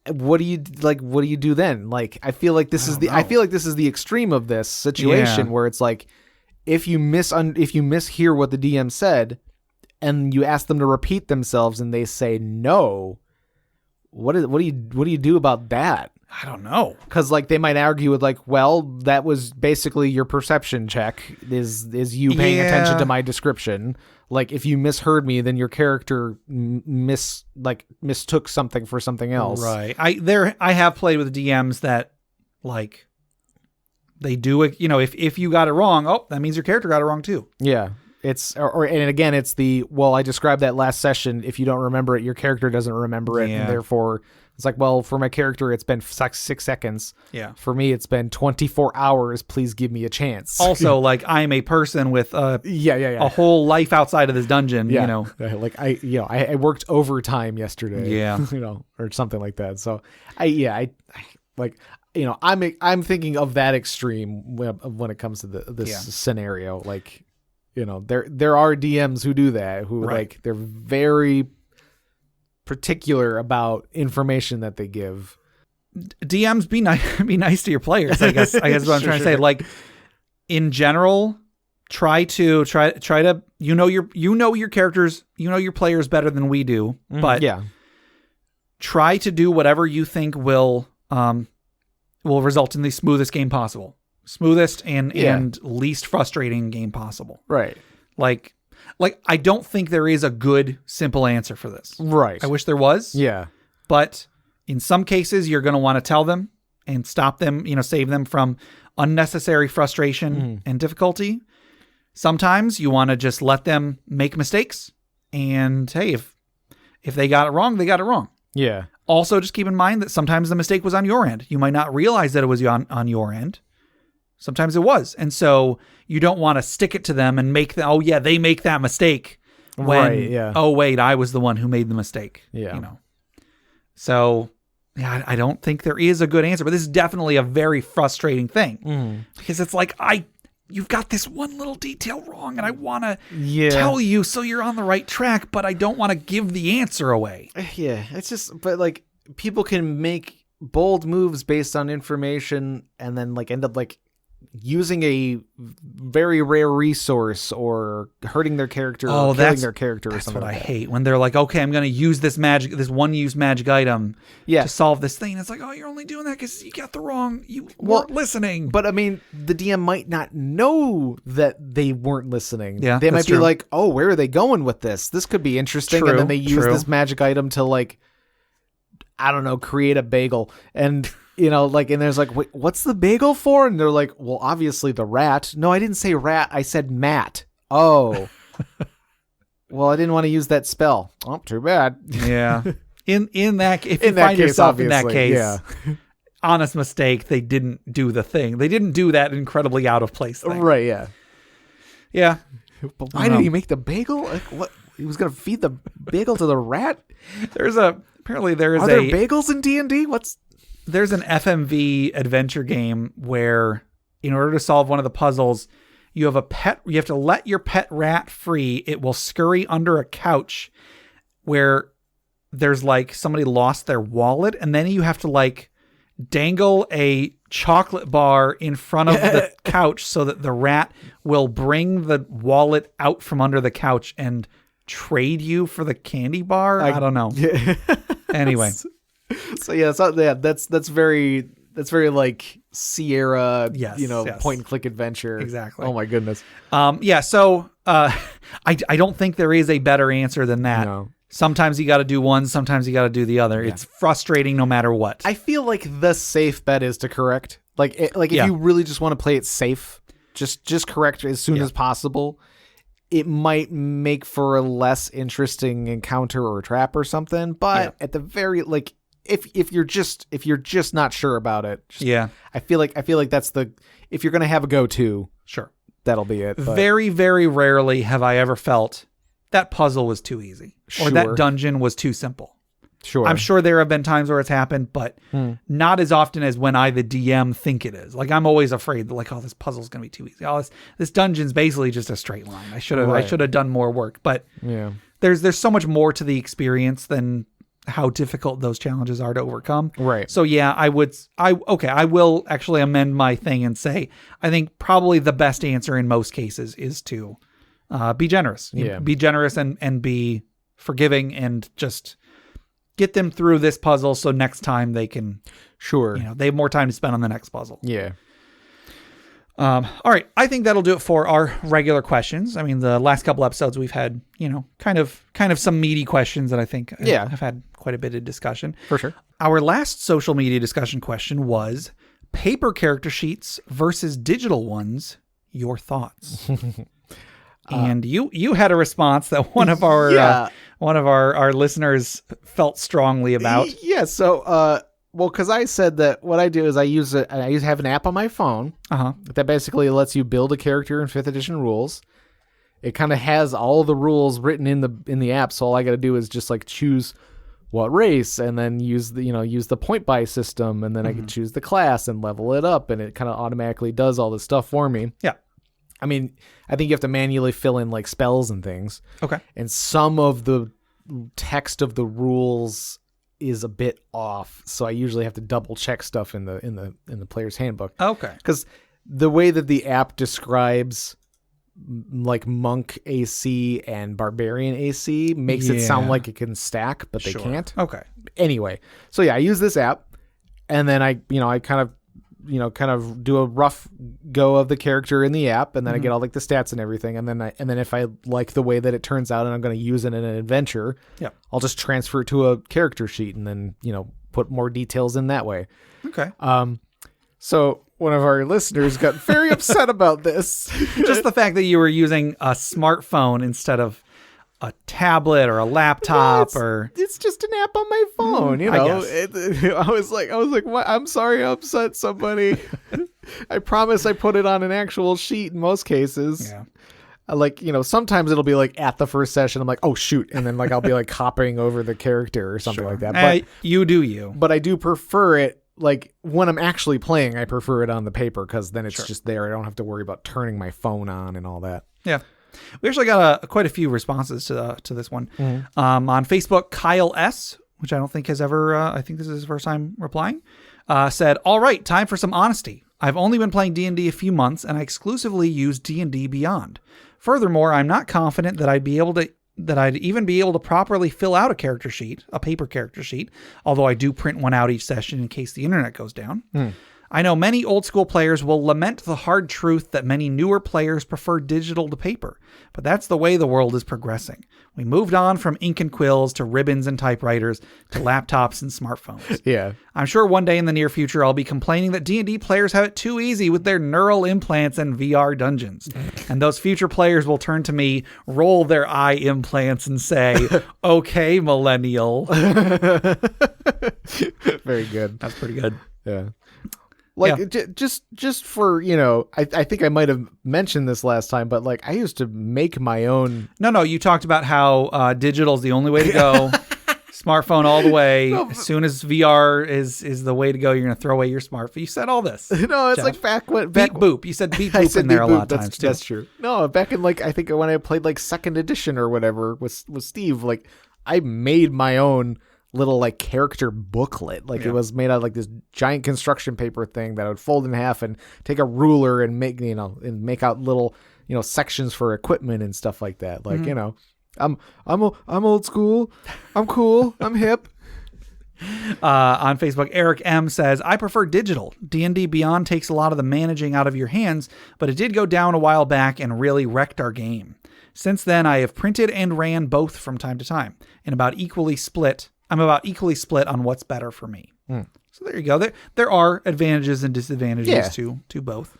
what do you do then? I feel like this is the extreme of this situation where it's like, if you mishear what the DM said and you ask them to repeat themselves and they say no, what do you do about that? I don't know. Because they might argue with well, that was basically your perception check is you paying attention to my description. If you misheard me, then your character mistook something for something else. Right. I have played with DMs that they do it. If you got it wrong, that means your character got it wrong too. Yeah. It's and again, it's I described that last session. If you don't remember it, your character doesn't remember it, and therefore it's for my character, it's been 6 seconds. Yeah. For me, it's been 24 hours. Please give me a chance. Also, I'm a person with a whole life outside of this dungeon. Yeah. I worked overtime yesterday. Yeah. Or something like that. So I'm thinking of that extreme when it comes to this scenario. There are DMs who do that, who they're very particular about information that they give. DMs be nice to your players, I guess what I'm trying to say. In general, try to your characters, your players better than we do, but try to do whatever you think will result in the smoothest game possible. Smoothest and least frustrating game possible. Right. I don't think there is a good, simple answer for this. Right. I wish there was. Yeah. But in some cases, you're going to want to tell them and stop them, save them from unnecessary frustration and difficulty. Sometimes you want to just let them make mistakes. And hey, if they got it wrong, they got it wrong. Yeah. Also, just keep in mind that sometimes the mistake was on your end. You might not realize that it was on your end. Sometimes it was. And so you don't want to stick it to them and make they make that mistake when, oh, wait, I was the one who made the mistake. Yeah. So I don't think there is a good answer, but this is definitely a very frustrating thing because it's you've got this one little detail wrong and I want to tell you so you're on the right track, but I don't want to give the answer away. Yeah. It's just, but people can make bold moves based on information and then end up using a very rare resource or hurting their character or killing their character or something. That's what like I hate, when they're like, okay, I'm going to use this one-use magic item to solve this thing. It's like, oh, you're only doing that because you got you weren't listening. But I mean, the DM might not know that they weren't listening. Yeah, they might be like, oh, where are they going with this? This could be interesting. And then they use this magic item to, like, I don't know, create a bagel. And and there's like, wait, what's the bagel for? And they're like, well, obviously the rat. No, I didn't say rat. I said Matt. Oh, well, I didn't want to use that spell. Oh, too bad. Yeah. In that, if you find yourself in that case, honest mistake, they didn't do the thing. They didn't do that incredibly out of place thing. Right. Yeah. Yeah. But why did he make the bagel? Like, what? He was going to feed the bagel to the rat? Are there bagels in D&D? There's an FMV adventure game where, in order to solve one of the puzzles, you have to let your pet rat free. It will scurry under a couch where there's like somebody lost their wallet, and then you have to like dangle a chocolate bar in front of the couch so that the rat will bring the wallet out from under the couch and trade you for the candy bar. I don't know. Anyway. That's very like Sierra, yes. point and click adventure. Exactly. Oh my goodness. So I don't think there is a better answer than that. No. Sometimes you got to do one, sometimes you got to do the other. Yeah. It's frustrating no matter what. I feel like the safe bet is to correct. If you really just want to play it safe, just correct as soon as possible. It might make for a less interesting encounter or trap or something, but at the very if you're just not sure about it, I feel like that's if you're gonna have a go-to, sure, that'll be it. But. Very, very rarely have I ever felt that puzzle was too easy or that dungeon was too simple. Sure, I'm sure there have been times where it's happened, but not as often as when I, the DM, think it is. Like, I'm always afraid that, like, oh, this puzzle's gonna be too easy. Oh, this dungeon's basically just a straight line. I should have done more work. But there's so much more to the experience than how difficult those challenges are to overcome. Right. So yeah, I will actually amend my thing and say I think probably the best answer in most cases is to be generous. Be generous and be forgiving and just get them through this puzzle so next time they can they have more time to spend on the next puzzle. Yeah. All right. I think that'll do it for our regular questions. I mean, the last couple episodes we've had, kind of some meaty questions that I think have had quite a bit of discussion. For sure. Our last social media discussion question was paper character sheets versus digital ones. Your thoughts? And you had a response that one of our listeners felt strongly about. Yeah. So, because I said that what I do is I have an app on my phone that basically lets you build a character in 5th edition rules. It kind of has all the rules written in the app, so all I got to do is just like choose what race, and then use the point buy system, and then I can choose the class and level it up, and it kind of automatically does all this stuff for me. Yeah. I mean, I think you have to manually fill in like spells and things. Okay. And some of the text of the rules is a bit off, so I usually have to double check stuff in the player's handbook. Okay. Because the way that the app describes like monk AC and barbarian AC makes it sound like it can stack, but they can't. Okay. Anyway, so I use this app, and then I kind of do a rough go of the character in the app, and then I get all like the stats and everything, and then if I like the way that it turns out and I'm going to use it in an adventure, I'll just transfer it to a character sheet and then put more details in that way. Okay. So one of our listeners got very upset about this. Just the fact that you were using a smartphone instead of a tablet or a laptop, it's just an app on my phone, I guess. I was like, what? I'm sorry I upset somebody. I promise I put it on an actual sheet in most cases. Yeah. Sometimes it'll be like at the first session, I'm like, oh shoot. And then like, I'll be like copying over the character or something like that. But you do you. But I do prefer it. Like when I'm actually playing, I prefer it on the paper because then it's just there. I don't have to worry about turning my phone on and all that. Yeah. We actually got quite a few responses to this one. On Facebook, Kyle S., which I don't think has ever, I think this is his first time replying, said, all right, time for some honesty. I've only been playing D&D a few months, and I exclusively use D&D Beyond. Furthermore, I'm not confident that I'd even be able to properly fill out a character sheet, a paper character sheet, although I do print one out each session in case the internet goes down. I know many old school players will lament the hard truth that many newer players prefer digital to paper, but that's the way the world is progressing. We moved on from ink and quills to ribbons and typewriters to laptops and smartphones. Yeah. I'm sure one day in the near future I'll be complaining that D&D players have it too easy with their neural implants and VR dungeons. And those future players will turn to me, roll their eye implants and say, okay, millennial. Very good. That's pretty good. Yeah. Like, just for, I think I might have mentioned this last time, but like I used to make my own. No, you talked about how digital is the only way to go. Smartphone all the way. As soon as VR is the way to go, you're going to throw away your smartphone. You said all this. No, it's Jeff. like back beep boop. You said beep boop in there a lot of times too. That's true. No, back in I think when I played like second edition or whatever with Steve, like I made my own little like character booklet. It was made out of like this giant construction paper thing that I would fold in half and take a ruler and make out little sections for equipment and stuff like that. I'm old school. I'm cool. I'm hip. On Facebook, Eric M says, I prefer digital. D&D Beyond takes a lot of the managing out of your hands, but it did go down a while back and really wrecked our game. Since then, I have printed and ran both from time to time, and I'm about equally split on what's better for me. So there you go. There are advantages and disadvantages to both.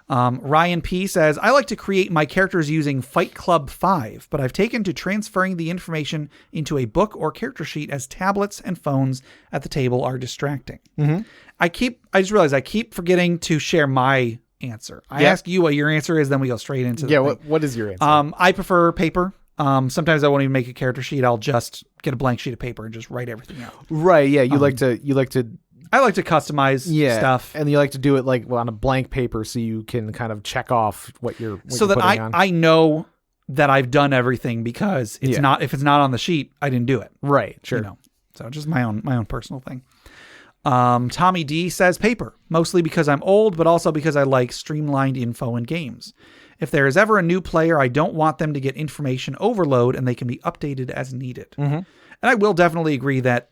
Ryan P says, I like to create my characters using Fight Club 5, but I've taken to transferring the information into a book or character sheet as tablets and phones at the table are distracting. I just realized I keep forgetting to share my answer. I ask you what your answer is, then we go straight into the thing. What is your answer? I prefer paper. Sometimes I won't even make a character sheet. I'll just get a blank sheet of paper and just write everything out. Right. Yeah. You like to. I like to customize stuff, and you like to do it on a blank paper so you can kind of check off what you're putting on. I know that I've done everything because it's not if it's not on the sheet, I didn't do it. Right. Sure. So just my own personal thing. Tommy D says paper, mostly because I'm old, but also because I like streamlined info in games. If there is ever a new player, I don't want them to get information overload, and they can be updated as needed. And I will definitely agree that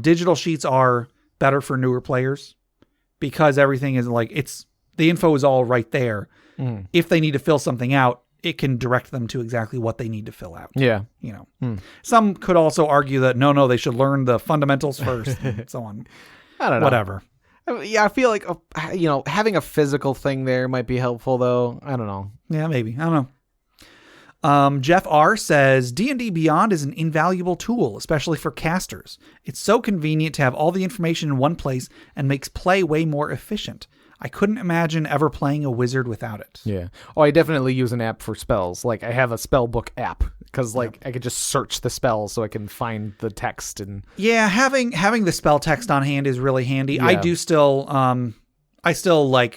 digital sheets are better for newer players because everything is the info is all right there. If they need to fill something out, it can direct them to exactly what they need to fill out. Yeah. Some could also argue that no, they should learn the fundamentals first and so on. I don't know. Whatever. Yeah, I feel like, having a physical thing there might be helpful, though. I don't know. Yeah, maybe. I don't know. Jeff R. says, D&D Beyond is an invaluable tool, especially for casters. It's so convenient to have all the information in one place and makes play way more efficient. I couldn't imagine ever playing a wizard without it. Yeah. Oh, I definitely use an app for spells. I have a spell book app because I could just search the spells so I can find the text and. Yeah, having the spell text on hand is really handy. Yeah. I do still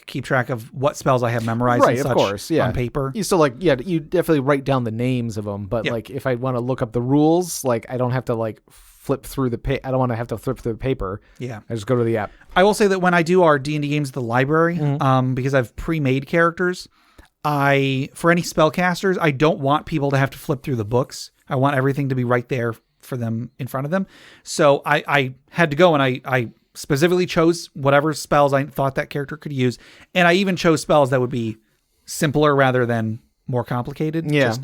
keep track of what spells I have memorized. Right, and such of course. Yeah. On paper. You still you definitely write down the names of them, but if I want to look up the rules, I don't have to flip through I don't want to have to flip through the paper. Yeah. I just go to the app. I will say that when I do our D&D games at the library, because I've pre-made characters, for any spellcasters, I don't want people to have to flip through the books. I want everything to be right there for them in front of them. So I had to go and I specifically chose whatever spells I thought that character could use. And I even chose spells that would be simpler rather than more complicated. Yeah.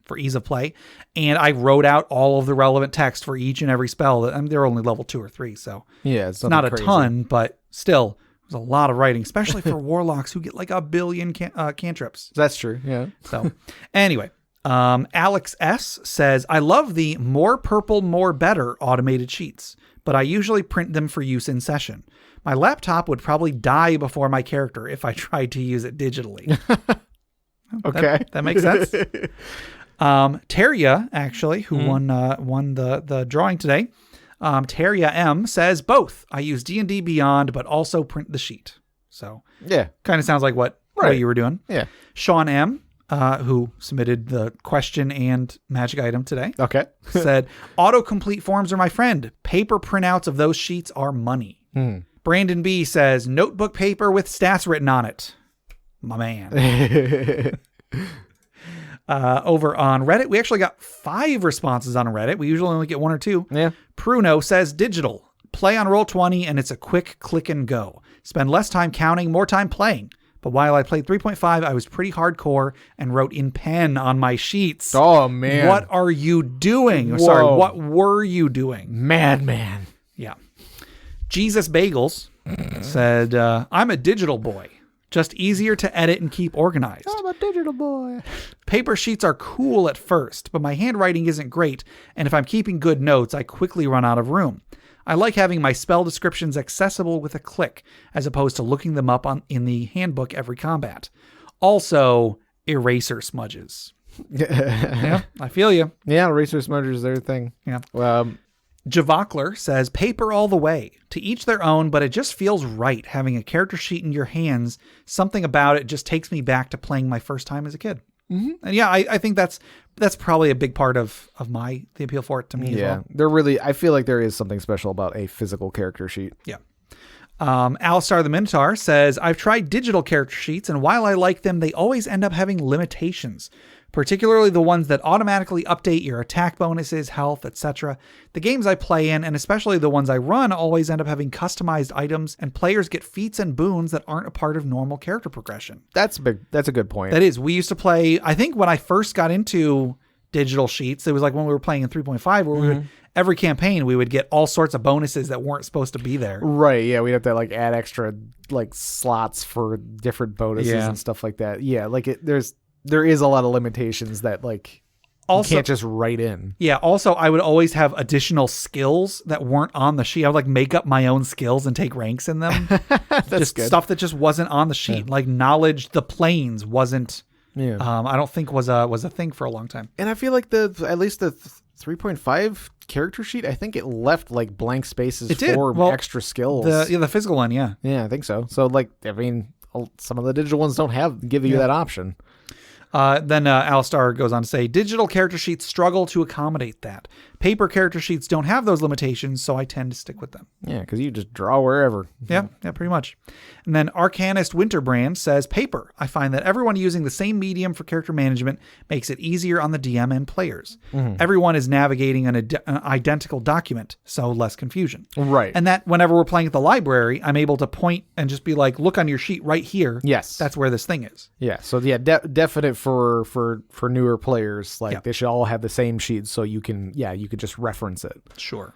For ease of play. And I wrote out all of the relevant text for each and every spell. They're only level 2 or 3, so it's not a crazy. ton, but still, it was a lot of writing, especially for warlocks who get 1 billion cantrips. That's true, yeah. So anyway, Alex S. says, I love the more purple, more better automated sheets, but I usually print them for use in session. My laptop would probably die before my character if I tried to use it digitally. Okay. That makes sense. Teria, actually, who won the drawing today, Teria M says both. I use D&D Beyond, but also print the sheet. So yeah, kind of sounds like what you were doing. Yeah. Sean M, who submitted the question and magic item today, said autocomplete forms are my friend. Paper printouts of those sheets are money. Brandon B says, notebook paper with stats written on it. My man. Over on Reddit, we actually got 5 responses on Reddit. We usually only get 1 or 2. Yeah. Pruno says, digital. Play on Roll20 and it's a quick click and go. Spend less time counting, more time playing. But while I played 3.5, I was pretty hardcore and wrote in pen on my sheets. Oh, man. What are you doing? Whoa. Sorry, what were you doing? Madman. Yeah. Jesus Bagels said, I'm a digital boy. Just easier to edit and keep organized. I'm a digital boy. Paper sheets are cool at first, but my handwriting isn't great, and if I'm keeping good notes, I quickly run out of room. I like having my spell descriptions accessible with a click, as opposed to looking them up in the handbook every combat. Also, eraser smudges. Yeah, I feel you. Yeah, eraser smudges, their thing. Yeah. Javokler says, paper all the way. To each their own, but it just feels right having a character sheet in your hands. Something about it just takes me back to playing my first time as a kid. Mm-hmm. And yeah, I think that's probably a big part of the appeal for it to me as well. I feel like there is something special about a physical character sheet. Yeah. Alistar the Minotaur says, I've tried digital character sheets, and while I like them, they always end up having limitations, particularly the ones that automatically update your attack bonuses, health, etc. The games I play in, and especially the ones I run, always end up having customized items, and players get feats and boons that aren't a part of normal character progression. That's a good point. That is. We used to play, I think when I first got into digital sheets, it was like when we were playing in 3.5 where we would, every campaign we would get all sorts of bonuses that weren't supposed to be there. Right, yeah, we'd have to like add extra like slots for different bonuses and stuff like that. Yeah, like there is a lot of limitations that like also, you can't just write in. Yeah, also I would always have additional skills that weren't on the sheet. I would like make up my own skills and take ranks in them. That's just good. Stuff that just wasn't on the sheet. Like knowledge, the planes wasn't I don't think was a thing for a long time. And I feel like at least the 3.5 character sheet, I think it left like blank spaces for extra skills. The physical one, yeah. Yeah, I think so. So like, I mean, some of the digital ones don't give you that option. Then Alistar goes on to say, digital character sheets struggle to accommodate that. Paper character sheets don't have those limitations, so I tend to stick with them. Yeah, because you just draw wherever. Yeah, pretty much. And then Arcanist Winterbrand says, paper. I find that everyone using the same medium for character management makes it easier on the DM and players. Mm-hmm. Everyone is navigating an identical document, so less confusion. Right. And that whenever we're playing at the library, I'm able to point and just be like, look on your sheet right here. Yes. That's where this thing is. Yeah, so yeah, definite for newer players. Like they should all have the same sheet so you could just reference it. Sure.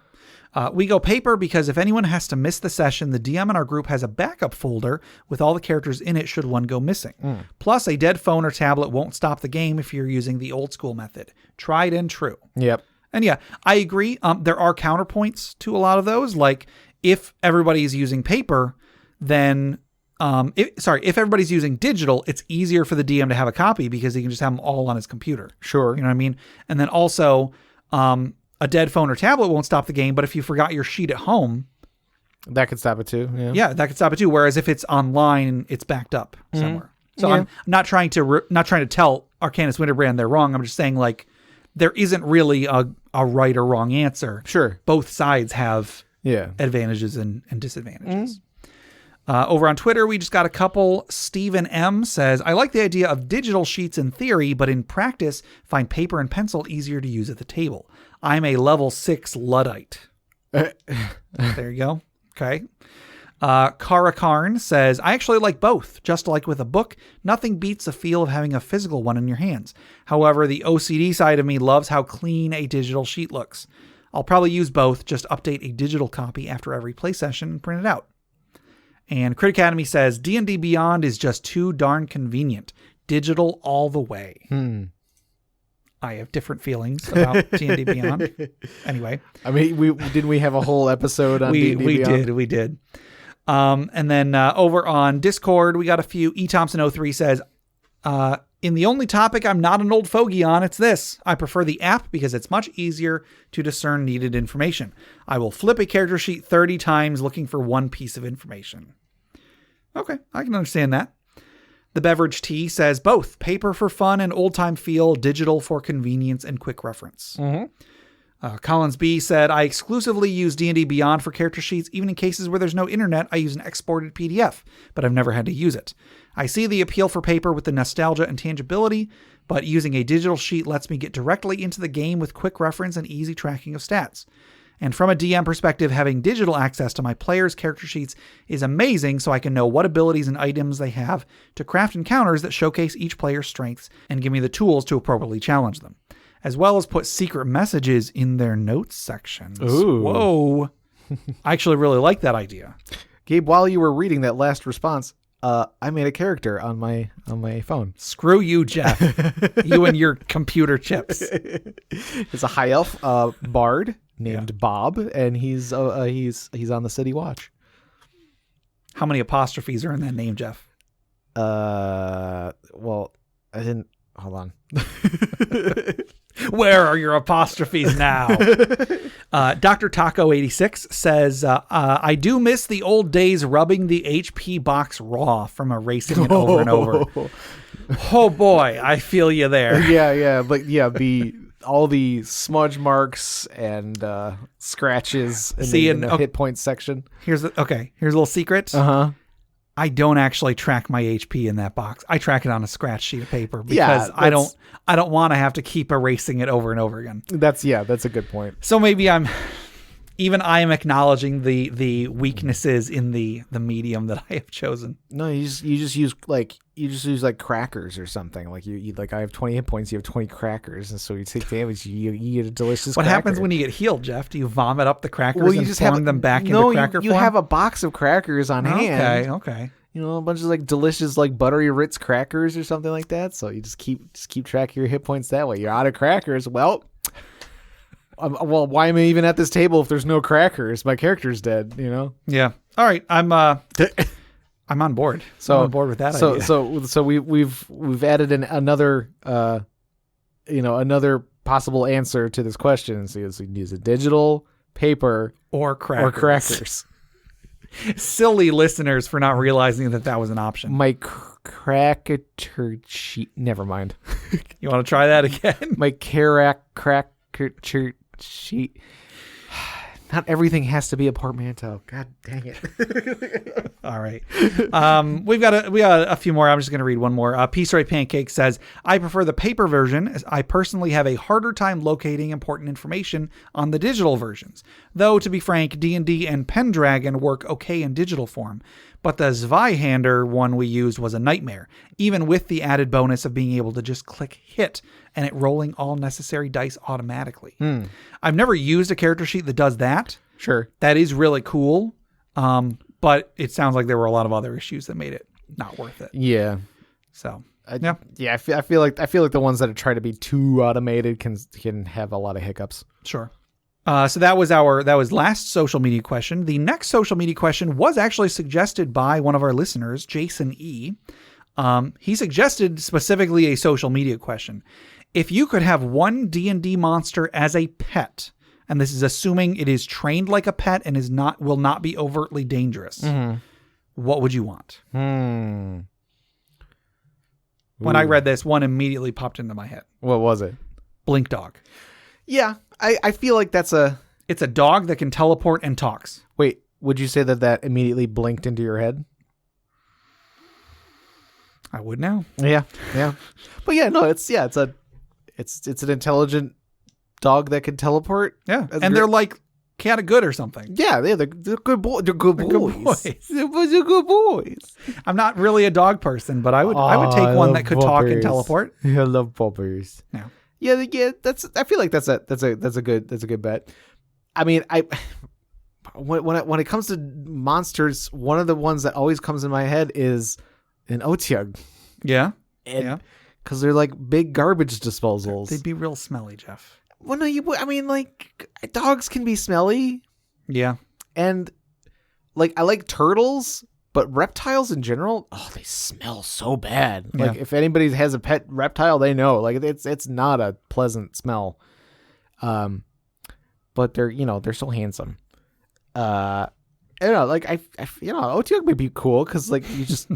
We go paper because if anyone has to miss the session, the DM in our group has a backup folder with all the characters in it should one go missing. Plus, a dead phone or tablet won't stop the game if you're using the old school method. Tried and true. Yep. And yeah, I agree. There are counterpoints to a lot of those. Like if everybody's using paper, then if everybody's using digital, it's easier for the DM to have a copy because he can just have them all on his computer. Sure. You know what I mean? And then also, a dead phone or tablet won't stop the game, but if you forgot your sheet at home, that could stop it too. Yeah, that could stop it too. Whereas if it's online, it's backed up somewhere. So I'm not trying to tell Arcanist Winterbrand they're wrong. I'm just saying like there isn't really a right or wrong answer. Sure, both sides have advantages and disadvantages. Over on Twitter, we just got a couple. Stephen M says, I like the idea of digital sheets in theory, but in practice, find paper and pencil easier to use at the table. I'm a level 6 Luddite. There you go. Okay. Kara Karn says, I actually like both. Just like with a book, nothing beats the feel of having a physical one in your hands. However, the OCD side of me loves how clean a digital sheet looks. I'll probably use both, just update a digital copy after every play session and print it out. And Crit Academy says, D&D Beyond is just too darn convenient. Digital all the way. I have different feelings about D&D Beyond. Anyway. I mean, didn't we have a whole episode on D&D Beyond? We did. And then over on Discord, we got a few. E. Thompson 03 says, in the only topic I'm not an old fogey on, it's this. I prefer the app because it's much easier to discern needed information. I will flip a character sheet 30 times looking for one piece of information. Okay, I can understand that. The Beverage Tea says both. Paper for fun and old-time feel, digital for convenience and quick reference. Collins B said, I exclusively use D&D Beyond for character sheets. Even in cases where there's no internet, I use an exported PDF, but I've never had to use it. I see the appeal for paper with the nostalgia and tangibility, but using a digital sheet lets me get directly into the game with quick reference and easy tracking of stats. And from a DM perspective, having digital access to my players' character sheets is amazing, so I can know what abilities and items they have to craft encounters that showcase each player's strengths and give me the tools to appropriately challenge them, as well as put secret messages in their notes sections. Ooh. Whoa. I actually really like that idea. Gabe, while you were reading that last response, I made a character on my phone. Screw you, Jeff. You and your computer chips. It's a high elf bard named Bob, and he's on the city watch. How many apostrophes are in that name, Jeff? Well, I didn't. Hold on. Where are your apostrophes now? Dr. Taco 86 says, I do miss the old days rubbing the HP box raw from erasing it over and over. Oh boy, I feel you there. Yeah, but yeah, all the smudge marks and scratches in the hit points section. Here's a little secret. I don't actually track my HP in that box. I track it on a scratch sheet of paper because I don't want to have to keep erasing it over and over again. That's a good point. So maybe I am acknowledging the weaknesses in the medium that I have chosen. No, you just use crackers or something. Like you like I have 20 hit points, you have 20 crackers, and so you take damage, you get a delicious What cracker. happens when you get healed, Jeff? Do you vomit up the crackers and just form them back into cracker you form? have a box of crackers on hand. Okay. You know, a bunch of like delicious like buttery Ritz crackers or something like that. So you just keep track of your hit points that way. You're out of crackers. Well, why am I even at this table if there's no crackers? My character's dead, you know? Yeah. All right. I'm on board. I'm on board with that idea. So we've added in another another possible answer to this question. So you can use a digital, paper, or crackers. Silly listeners for not realizing that was an option. My cracker sheet. Never mind. You want to try that again? My cracker sheet. Not everything has to be a portmanteau. God dang it. All right. We got a few more. I'm just going to read one more. Peace Ray Pancake says, I prefer the paper version as I personally have a harder time locating important information on the digital versions. Though, to be frank, D&D and Pendragon work okay in digital form. But the Zweihander one we used was a nightmare, even with the added bonus of being able to just click hit and it rolling all necessary dice automatically. I've never used a character sheet that does that. Sure. That is really cool. But it sounds like there were a lot of other issues that made it not worth it. Yeah. So, yeah. I feel like the ones that try to be too automated can have a lot of hiccups. Sure. So that was last social media question. The next social media question was actually suggested by one of our listeners, Jason E. He suggested specifically a social media question. If you could have one D&D monster as a pet, and this is assuming it is trained like a pet and will not be overtly dangerous, what would you want? When I read this, one immediately popped into my head. What was it? Blink Dog. Yeah, I feel like it's a dog that can teleport and talks. Wait, would you say that immediately blinked into your head? I would now. Yeah. But yeah, no, it's an intelligent dog that can teleport. Yeah, and they're like cat of good or something. Yeah, they're good boys. They're good boys. They're good boys. I'm not really a dog person, but I would take one that could talk and teleport. I love poppers. Yeah. Yeah. I feel like that's a good bet. I mean, when it comes to monsters, one of the ones that always comes in my head is an Otyugh. Yeah. Because they're like big garbage disposals. They'd be real smelly, Jeff. Well, no, like dogs can be smelly. Yeah. And like I like turtles, but reptiles in general, they smell so bad. Yeah. Like if anybody has a pet reptile, they know like it's not a pleasant smell. But they're so handsome. I don't know, like Otyugh may be cool because like you just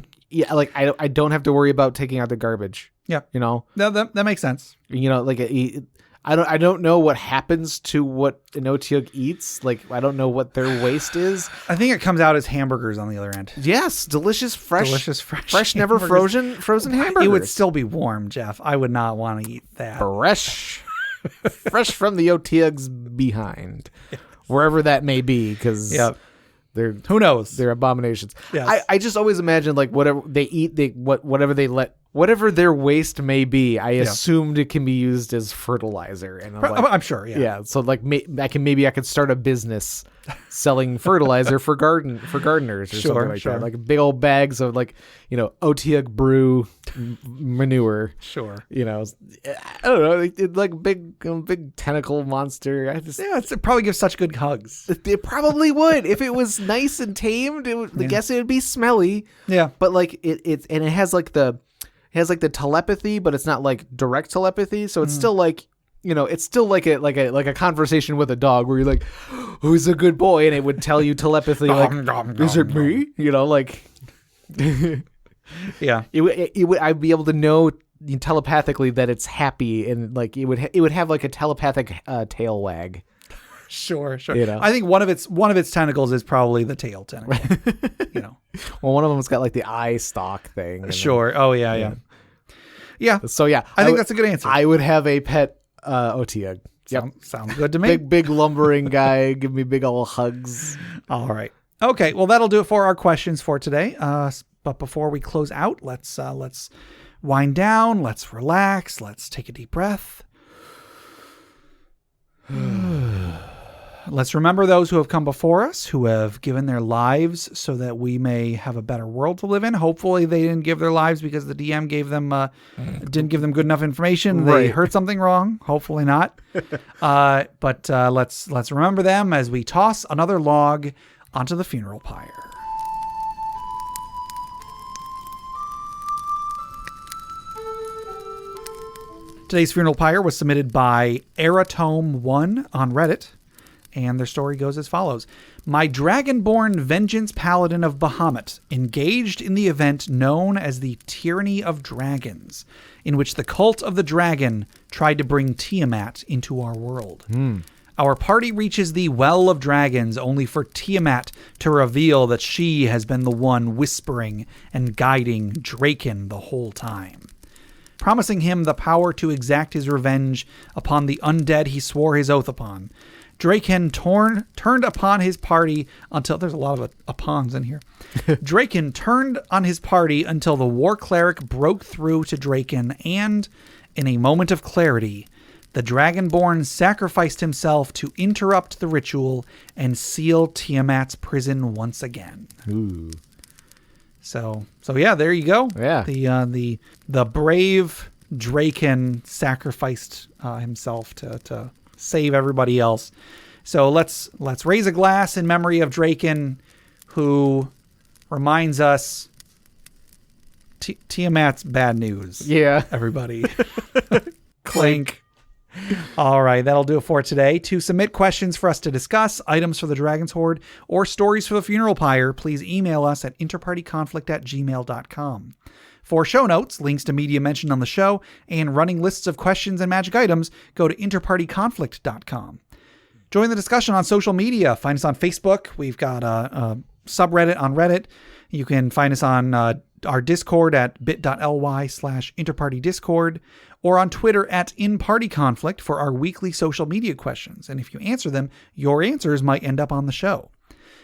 like I don't have to worry about taking out the garbage. Yeah, No, that makes sense. Like I don't know what happens to what an Otyugh eats. Like, I don't know what their waste is. I think it comes out as hamburgers on the other end. Yes, delicious, fresh, never hamburgers. frozen hamburgers. It would still be warm, Jeff. I would not want to eat that. Fresh from the Otyugh's behind, wherever that may be, because they're who knows, they're abominations. Yes. I just always imagine like whatever they eat, whatever their waste may be, I assumed it can be used as fertilizer, and I'm sure. Yeah. So like I could start a business selling fertilizer for gardeners or something like that. Like big old bags of Otyugh brew manure. Sure. I don't know. It's like big tentacle monster. It probably gives such good hugs. It probably would if it was nice and tamed. I guess it would be smelly. Yeah. But like it has like the telepathy, but it's not like direct telepathy. So it's still like, it's still like a conversation with a dog where you're like, who's a good boy? And it would tell you telepathy, like, is it me? Yeah. I'd be able to know telepathically that it's happy, and like it would have like a telepathic tail wag. Sure. I think one of its tentacles is probably the tail tentacle. Well, one of them's got like the eye stalk thing. Sure. Oh yeah. So yeah, I think that's a good answer. I would have a pet Otyugh. Yep. Sounds good to me. Big lumbering guy. Give me big old hugs. All right. Okay. Well, that'll do it for our questions for today. But before we close out, let's wind down. Let's relax. Let's take a deep breath. Let's remember those who have come before us, who have given their lives so that we may have a better world to live in. Hopefully they didn't give their lives because the DM didn't give them good enough information. They heard something wrong. Hopefully not. But let's remember them as we toss another log onto the funeral pyre. Today's funeral pyre was submitted by Eratome1 on Reddit, and their story goes as follows. My dragonborn vengeance paladin of Bahamut engaged in the event known as the Tyranny of Dragons, in which the cult of the dragon tried to bring Tiamat into our world. Our party reaches the Well of Dragons only for Tiamat to reveal that she has been the one whispering and guiding Draken the whole time, promising him the power to exact his revenge upon the undead he swore his oath upon. Draken turned upon his party until... There's a lot of upons in here. Draken turned on his party until the war cleric broke through to Draken, and, in a moment of clarity, the Dragonborn sacrificed himself to interrupt the ritual and seal Tiamat's prison once again. Ooh. So yeah, there you go. Yeah. The brave Draken sacrificed himself to save everybody else. So let's raise a glass in memory of Draken, who reminds us Tiamat's bad news. Yeah. Everybody. Clink. All right, that'll do it for today. To submit questions for us to discuss, items for the Dragon's Hoard, or stories for the funeral pyre, please email us at interpartyconflict@gmail.com. For show notes, links to media mentioned on the show, and running lists of questions and magic items, go to interpartyconflict.com. Join the discussion on social media. Find us on Facebook. We've got a subreddit on Reddit. You can find us on our Discord at bit.ly/interpartydiscord, or on Twitter at InPartyConflict for our weekly social media questions. And if you answer them, your answers might end up on the show.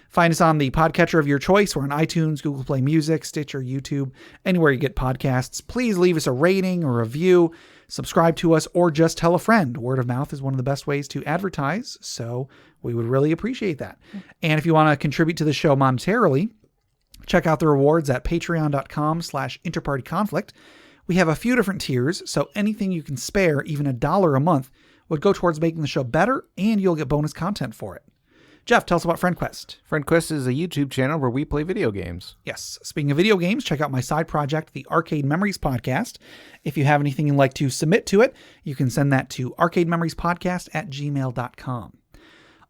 Find us on the podcatcher of your choice. We're on iTunes, Google Play Music, Stitcher, YouTube, anywhere you get podcasts. Please leave us a rating or review, subscribe to us, or just tell a friend. Word of mouth is one of the best ways to advertise, so we would really appreciate that. And if you want to contribute to the show monetarily, check out the rewards at patreon.com/interpartyconflict. We have a few different tiers, so anything you can spare, even $1 a month, would go towards making the show better, and you'll get bonus content for it. Jeff, tell us about FriendQuest. FriendQuest is a YouTube channel where we play video games. Yes. Speaking of video games, check out my side project, the Arcade Memories Podcast. If you have anything you'd like to submit to it, you can send that to arcadememoriespodcast@gmail.com.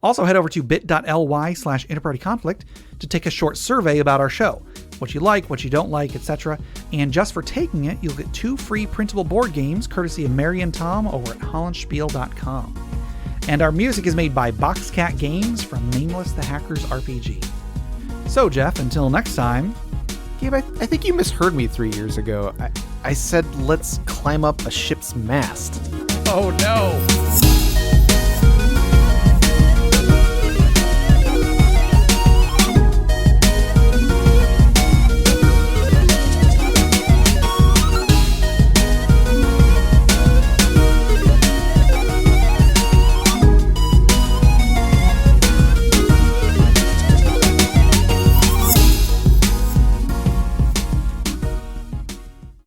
Also, head over to bit.ly/interpartyconflict to take a short survey about our show. what you like, what you don't like, etc. And just for taking it, you'll get 2 free printable board games courtesy of Mary and Tom over at hollandspiel.com. And our music is made by Boxcat Games from Nameless the Hacker's RPG. So, Jeff, until next time... Gabe, I think you misheard me 3 years ago. I said let's climb up a ship's mast. Oh, no!